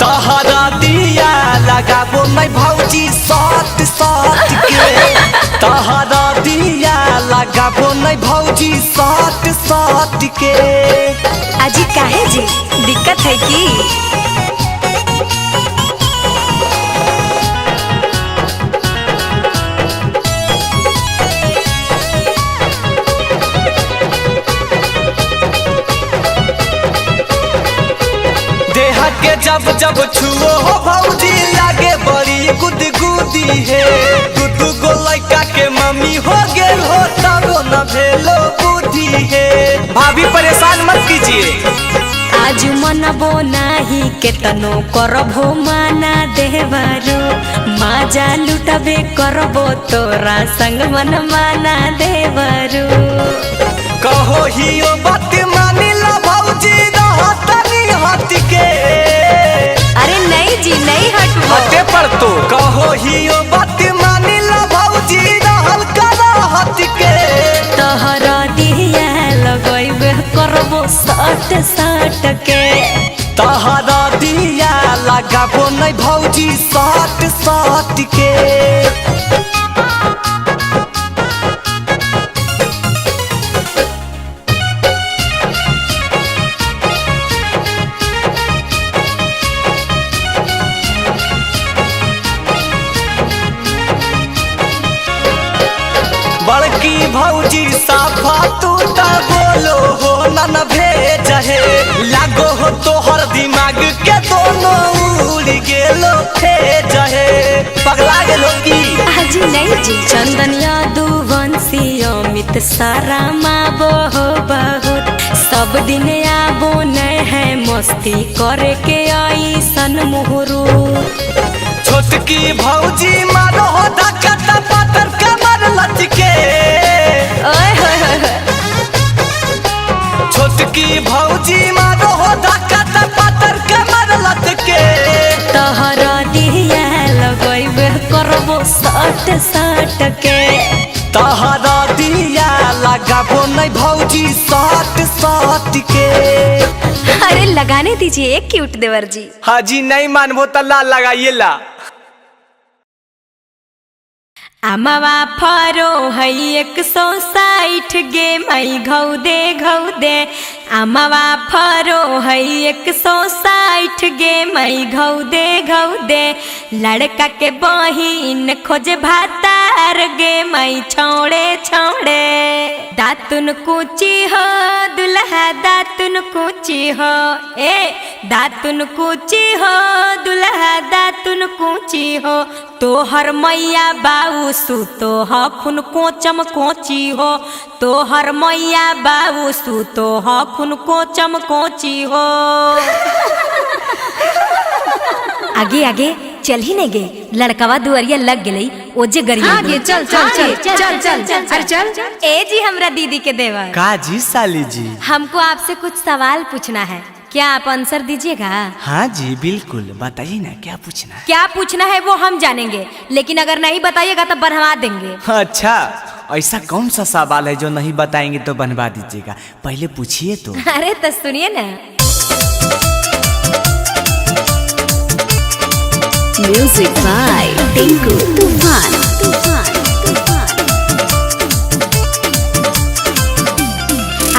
Speaker 1: तोहरा दिया लगाबो मैं भौजी साट साट के तोहरा दिया लगाबो मैं भौजी साट साट के।
Speaker 2: अजी काहे जी दिक्कत है की
Speaker 1: देहा के जब जब छुओ हो भौजी लागे बड़ी गुदगुदी है दू गो लड़का के मम्मी हो गेल हो तबो न भेलो बुद्धि है।
Speaker 8: भाभी परेशान मत कीजिए
Speaker 2: आज मनबो नाही केतनो करबो माना देवरो माजा लुटबे करबो तोरा संग मन माना देवरो
Speaker 1: कहो हियो बात मानी ला भौजी रहतनी हट के।
Speaker 2: अरे नहीं जी नहीं हटबो
Speaker 8: हटे पर तो
Speaker 1: कहो हियो बात मानी ला भौजी रहल करा हट के
Speaker 2: तोहरा दिया लगइबे करबो साट साट के
Speaker 1: तोहरा दिया लगाबो नहीं भौजी साट साट के। बड़की भौजी साफा तू त बोलो हो नन भेज है लागो हो तोहर दिमाग के दोनों उड़ गेलो भेज है पगला गेलो की।
Speaker 2: अजी नहीं जी चंदन यादुवंशी अमित सारा माबो हो बहुत सब दिन आबो नहीं है मस्ती करे के आई सन मुहरू
Speaker 1: छोटकी भौजी मारो हो धक्का पातर कमर लचके
Speaker 2: ओए होए होए
Speaker 1: छोटकी भौजी मारो हो धक्का पातर कमर लचके
Speaker 2: तोहरा दिया लगइबे करबो साट साट के
Speaker 1: तोहरा दिया लगाबो नहीं भौजी साट साट के।
Speaker 2: अरे लगाने दीजिए एक क्यूट देवर जी।
Speaker 8: हाजी नहीं मानबो त ला लगाइए ला
Speaker 2: अमवा फरो है 160 गे मई घौ दे अमवा फरो है 160 गे मई घौ दे लड़का के बहिन खोजे भातार गे मई छोड़े छोड़े दातुन कूची हो दुल्हा दातुन कूची हो ए दातुन कूची हो दुल्हा दातुन कूची हो तोहर मैया बाऊ सुतो ह खुन कोचम कोची हो तोहर मैया बाऊ सुतो ह खुन कोचम कोची हो। आगे आगे चल ही नहीं गे लड़कवा दुआरिया लग गई ओजे गरिया
Speaker 7: आगे चल चल चल चल चल चल अरे चल
Speaker 2: ए जी हमरा दीदी के देवर
Speaker 8: का जी साली जी
Speaker 2: हमको आपसे कुछ सवाल पूछना है क्या आप आंसर दीजिएगा?
Speaker 8: हाँ जी बिल्कुल बताइए ना क्या पूछना है।
Speaker 2: क्या पूछना है वो हम जानेंगे लेकिन अगर नहीं बताइएगा तो बनवा देंगे।
Speaker 8: अच्छा ऐसा कौन सा सवाल है जो नहीं बताएंगे तो बनवा दीजिएगा, पहले पूछिए तो।
Speaker 5: अरे तो सुनिए ना।
Speaker 12: Music by Tinku Tufan. Tufan.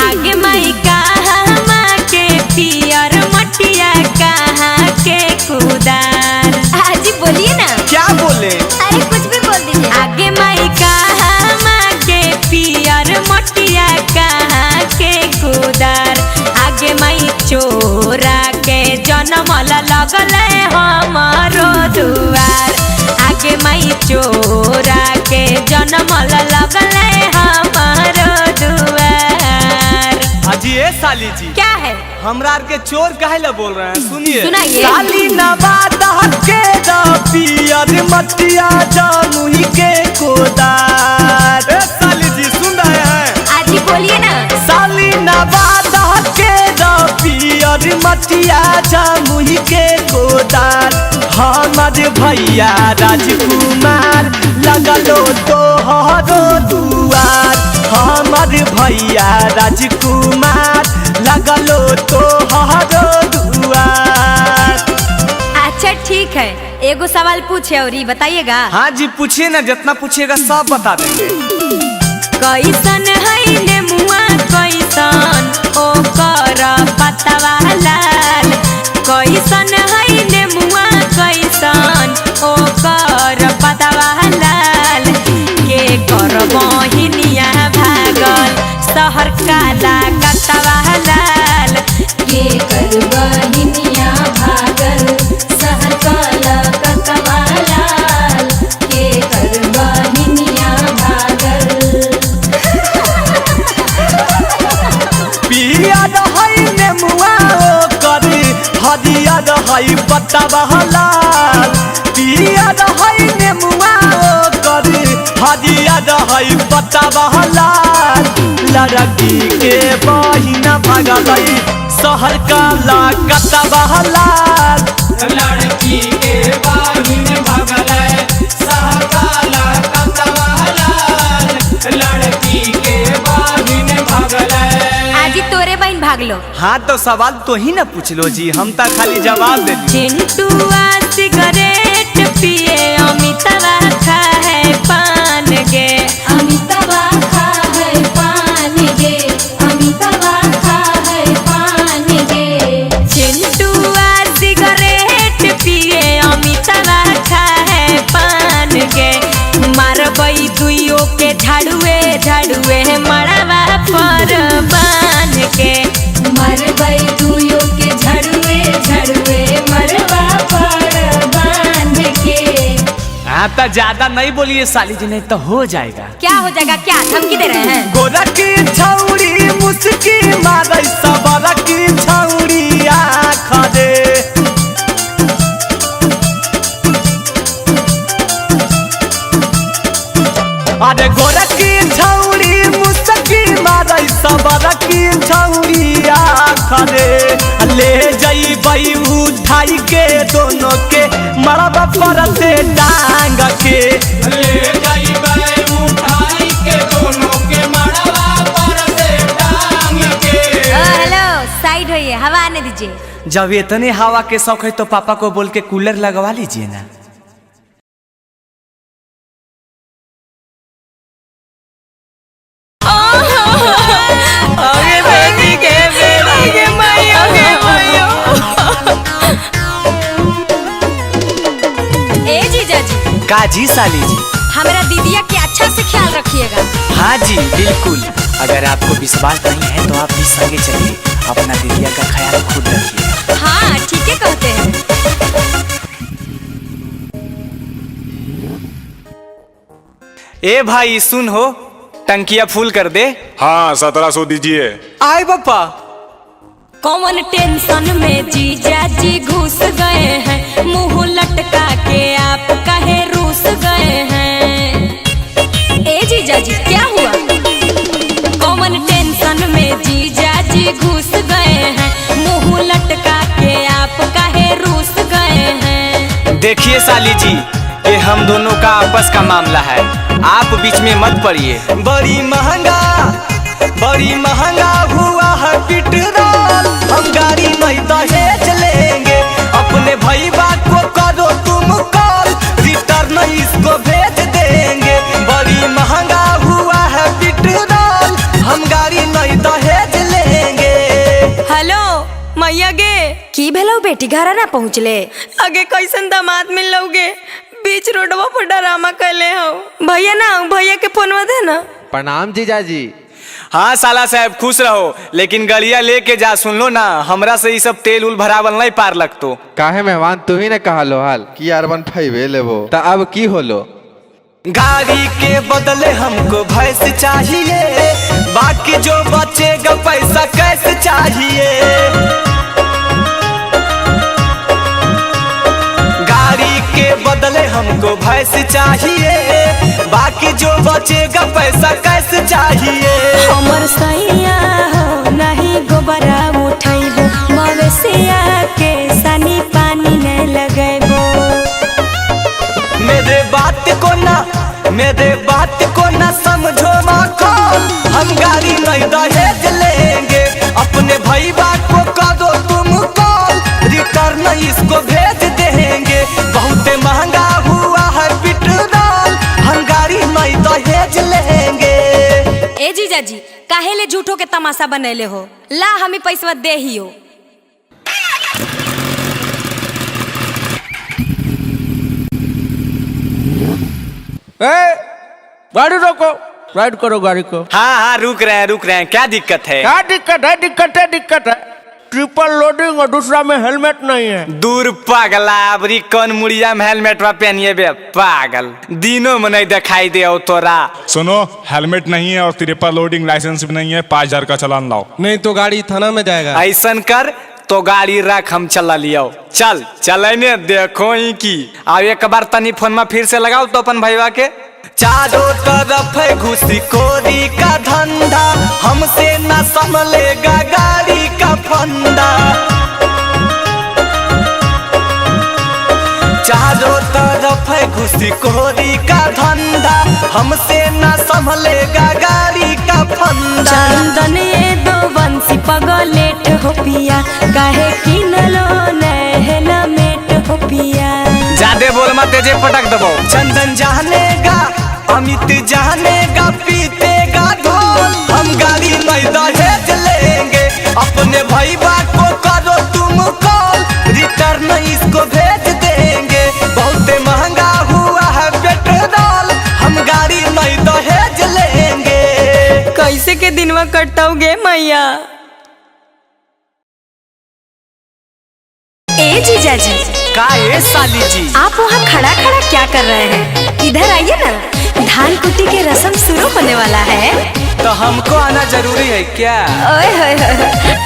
Speaker 2: आगे माई कहाँ के पियर मटिया कहाँ के कुदार।
Speaker 5: हाजी बोलिए ना।
Speaker 8: क्या बोले?
Speaker 5: अरे कुछ भी बोल दीजिए।
Speaker 2: आगे माई कहाँ के पियर मटिया कहाँ के कुदार। आगे माई चोरा के जनमल लगल हमारो दुआर। आगे माई चोरा के जनमल लगल हमारो दुआर।
Speaker 8: हाजी ए साली जी,
Speaker 2: क्या है?
Speaker 8: हमरा के चोर काहे ला बोल रहे हैं, सुनिए।
Speaker 2: सुनाइए।
Speaker 1: साली नवादा के पियर मटिया जामुही के कोदार।
Speaker 8: ए साली जी सुन रहे हैं?
Speaker 5: आजी बोलिए ना।
Speaker 1: साली नवादा के पियर मटिया जामुही के कोदार। हमर भैया राजकुमार लगलो तोहरो दुआर। हमर भैया राजकुमार लगलो तोहरो दुआर।
Speaker 5: अच्छा ठीक है, एगो सवाल पूछे और ही बताइएगा।
Speaker 8: हाँ जी पूछिए ना, जितना पूछिएगा सब बता देंगे।
Speaker 2: कैसन है नेमुआ कैसन ओकर पतवा लाल। कैसन है नेमुआ कैसन ओकर पतवा लाल। के कर बहिनिया भागल शहर काला कतवा लाल। के कर बहिनिया भागल शहर काला कतवा लाल। के कर बहिनिया भागल।
Speaker 1: पियर है नेमुआ ओकर हरियर है पतवा लाल। पियर है नेमुआ ओकर हरियर है पतवा लाल। लड़की के बहिना भागल शहर काला कतवा लाल।
Speaker 6: लड़की के बहिन भगल शहर काला कतवा लाल। लड़की के बहिन भगल।
Speaker 5: आजी तोरे बहन भागलो।
Speaker 8: हाँ तो सवाल तो ही ना पूछ लो जी, हम तो खाली जवाब दे दिए।
Speaker 2: चिंटुआ सिगरेट पिए अमिताभा खाए पान गे। अमिताभा खाए पान गे। अमिताभा खाए पान गे। चिंटुआ सिगरेट पिए अमिताभा खाए पान गे। मारबई दुइयो के झाड़ुए झाड़ुए मड़वा पर बान के। मरबई दुइयो के झाड़ुए झाड़ुए मड़वा पर बांध के।
Speaker 8: हाँ तो ज्यादा नहीं बोलिए साली जी, नहीं तो हो जाएगा।
Speaker 5: क्या हो जाएगा? क्या धमकी दे रहे हैं?
Speaker 1: गोरा की छौड़ी मुस्की मारै सबरा की छौड़ी आँख दे। अरे गोरा की छौड़ी मुस्की मारै सबरा की छौड़ी आँख दे। ले जइबै उठाई के दोनों के मरबा पर से टांग के।
Speaker 6: ले जाइबै उठाई के दोनों के मड़वा पर से टांग के।
Speaker 5: हेलो साइड होइए, हवा आने दीजिए।
Speaker 8: जब इतने हवा के शौक है तो पापा को बोल के कूलर लगवा लीजिए ना।
Speaker 6: आगे बेटी के बेटी के माइयों के माइयों।
Speaker 5: ए जीजा जी।
Speaker 8: काजी साली जी।
Speaker 5: हमारा दीदिया के अच्छा से ख्याल रखिएगा।
Speaker 8: हाँ जी बिल्कुल, अगर आपको विश्वास नहीं है तो आप भी संगे चलिए, अपना दीदिया का ख्याल खुद रखिए।
Speaker 5: हाँ ठीक है कहते हैं।
Speaker 8: ए भाई सुन हो, टंकिया फुल कर दे।
Speaker 4: हाँ 1700 दीजिए।
Speaker 8: आए पापा।
Speaker 2: कौन टेंशन में जीजा जी घुस गए हैं। मुंह लटका के आप कहे रूस गए हैं। ए जीजा जी क्या हुआ? कौन टेंशन में जीजा जी घुस गए हैं। मुंह लटका के आप कहे रूस गए हैं।
Speaker 8: देखिए साली जी, ये हम दोनों का आपस का मामला है, आप बीच में मत पड़िए।
Speaker 1: बड़ी महंगा हुआ है पेट्रोल, हम गाड़ी नहीं दहेज लेंगे। अपने भैया को करो तुम कॉल, रिटर्न इसको भेज देंगे। बड़ी महंगा हुआ है पेट्रोल, हम गाड़ी नहीं दहेज लेंगे।
Speaker 2: हेलो मैया गे
Speaker 7: की भेलो बेटी घरा ना पहुँचले?
Speaker 2: आगे कैसन दामाद मिल लोगे, बीच रोडवा पर डरामा कैले हो। भैया ना भैया के फोनवा दे ना।
Speaker 11: प्रणाम जीजाजी।
Speaker 8: हाँ साला साहब खुश रहो, लेकिन गड़िया लेके जा, सुन लो ना, हमरा से ये सब तेल उल भरावल नहीं पार लगतो।
Speaker 11: काहे मेहमान तू ही ने कहा लो हाल कि R15 लेबो, ता अब की होलो?
Speaker 1: गाड़ी के बदले हमको भैंस चाहिए, बाकी जो बचेगा पैसा कैसे चाहिए। गाड़ी के बदले हमको भैंस चाहिए, बाकी जो बचेगा पैसा कैसे चाहिए।
Speaker 2: हमर सैया हो नहीं गोबरा उठैबो, मवेशिया के सनी पानी नहीं लगैबो।
Speaker 1: मेरे बात को ना समझो माखौल, हम गाड़ी नहीं दहेज लेंगे। अपने भैया को करो तुम कॉल, रिटर्न इसको भेज देंगे। बहुत महंगा हुआ है पेट्रोल, हम गाड़ी नहीं दहेज लेंगे।
Speaker 7: ए जीजाजी काहे ले झूठो के तमाशा बनैले हो? ला हमें पैसा दे ही हो।
Speaker 16: गाड़ी रोको, राइड करो गाड़ी को।
Speaker 8: हाँ रुक रहे हैं, क्या दिक्कत है?
Speaker 16: क्या दिक्कत है? ट्रिपल लोडिंग और दूसरा में हेलमेट नहीं है।
Speaker 8: दूर पागला, अबरी कौन मुड़िया में हेलमेट पहनिए बे पागल, दिनों में नहीं दिखाई दे तोरा।
Speaker 17: सुनो, हेलमेट नहीं है और ट्रिपल लोडिंग लाइसेंस भी नहीं है, 5000 का चालान लाओ,
Speaker 16: नहीं तो गाड़ी थाना में जाएगा।
Speaker 8: ऐसन कर तो गाड़ी रख, हम चला लियो। चलने देखो ही की। अब एक बार तनी फोन में फिर से लगाओ तो अपन भैया के।
Speaker 1: चारों तरफ है घुसखोरी का धंधा, हमसे न संभलेगा गाड़ी का फंदा। चारों तरफ है घुसखोरी का धंधा, हमसे न संभलेगा गाड़ी का फंदा।
Speaker 2: चंदन ये दो बंसी पगलेट हो पिया, काहे किनलो हेलमेट हो पिया।
Speaker 8: ज्यादा बोल मत, तेजे पटक दबो।
Speaker 1: चंदन जानेगा, अमित जानेगा, पीतेगा ढोल, हम गाड़ी नहीं दहेज लेंगे। अपने भैया को करो तुम कॉल, रिटर्न इसको भेज देंगे। बहुत महंगा हुआ है पेट्रोल, हम गाड़ी नहीं दहेज लेंगे।
Speaker 2: कैसे के दिनवा कटताओगे मैया?
Speaker 7: ए जीजाजी
Speaker 8: का ये साली जी,
Speaker 7: आप वहाँ खड़ा क्या कर रहे हैं? इधर आइए ना, धान कुटी के रस्म शुरू होने वाला है।
Speaker 8: तो हमको आना जरूरी है क्या?
Speaker 7: ओए होए,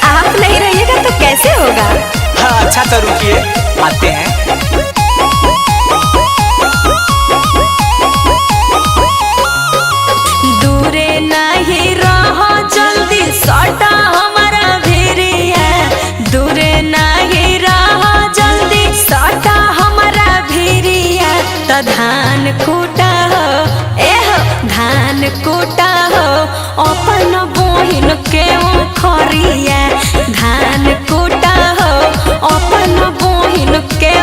Speaker 7: आप नहीं रहिएगा तो कैसे होगा?
Speaker 8: हाँ अच्छा तो रुकिए, आते हैं।
Speaker 2: दूरे नहीं रहो, जल्दी सटा हमारा भिरिया। दूरे नहीं रहो, जल्दी सटा हमारा भिरिया। तो धान कूटा हो, धान कूटा हो, अपन बहिन के खरिया। धान कूटा हो, अपन बहिन के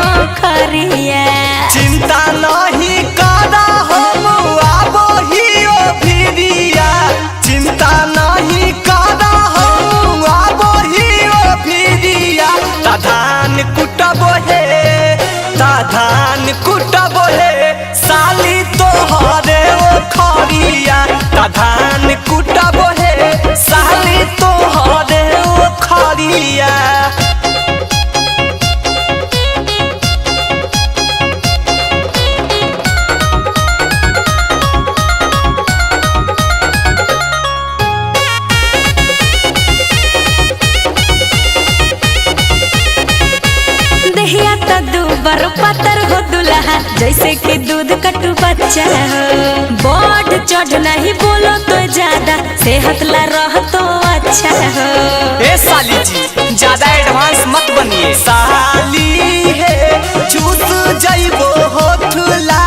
Speaker 2: खरिया।
Speaker 1: चिंता नहीं करा हम आबो ही ओ भिरिया। चिंता नहीं करा हम आबो ही ओ भिरिया। ता धान कुटबो हे, ता धान कुटबो हे, साली तोहरे ओ खरिया। ता धान कुटबो हे, साली तोहरे ओ खरिया।
Speaker 2: दहिया तो दूबर पतर हो दुल्हा, जैसे कि दूध कटू बच्चा हो। बढ़ चढ़ नहीं बोलो तो ज्यादा, सेहत ला रह तो अच्छा हो।
Speaker 8: ए साली जी ज्यादा एडवांस मत बनिए।
Speaker 1: साली है चूस जइबो होठ ला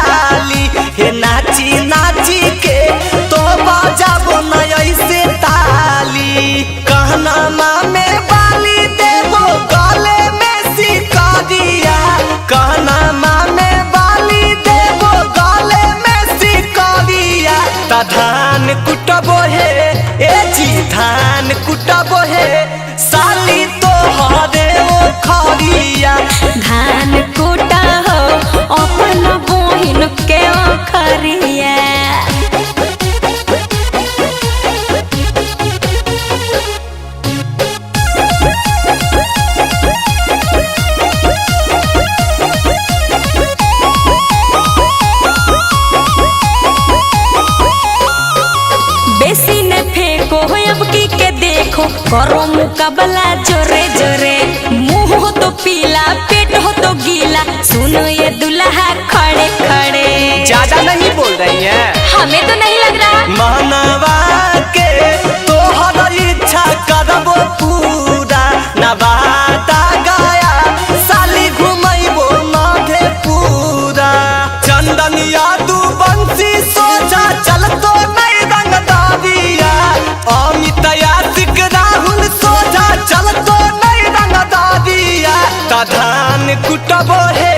Speaker 2: देखो करो मुकाबला जोरे जोरे। मुंह हो तो पीला पेट हो तो गीला, सुनो ये दुल्हा खड़े खड़े।
Speaker 8: ज्यादा नहीं बोल रही है,
Speaker 2: हमें तो नहीं लग रहा।
Speaker 8: मानवा के तोहर इच्छा करबो पूरा, नवादा गया साली घुमैबो माधे पूरा। चंदनिया दू बंसी सोचा चलतो नहीं रंगदारिया, अमित यासिक राहुल सोचा चलतो नहीं रंगदारिया। धान कुटबो है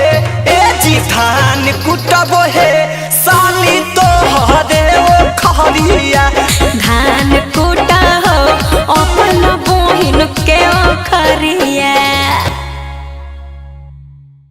Speaker 8: ए जी धान कुटबो है, साली तो हरे ओ खरिया।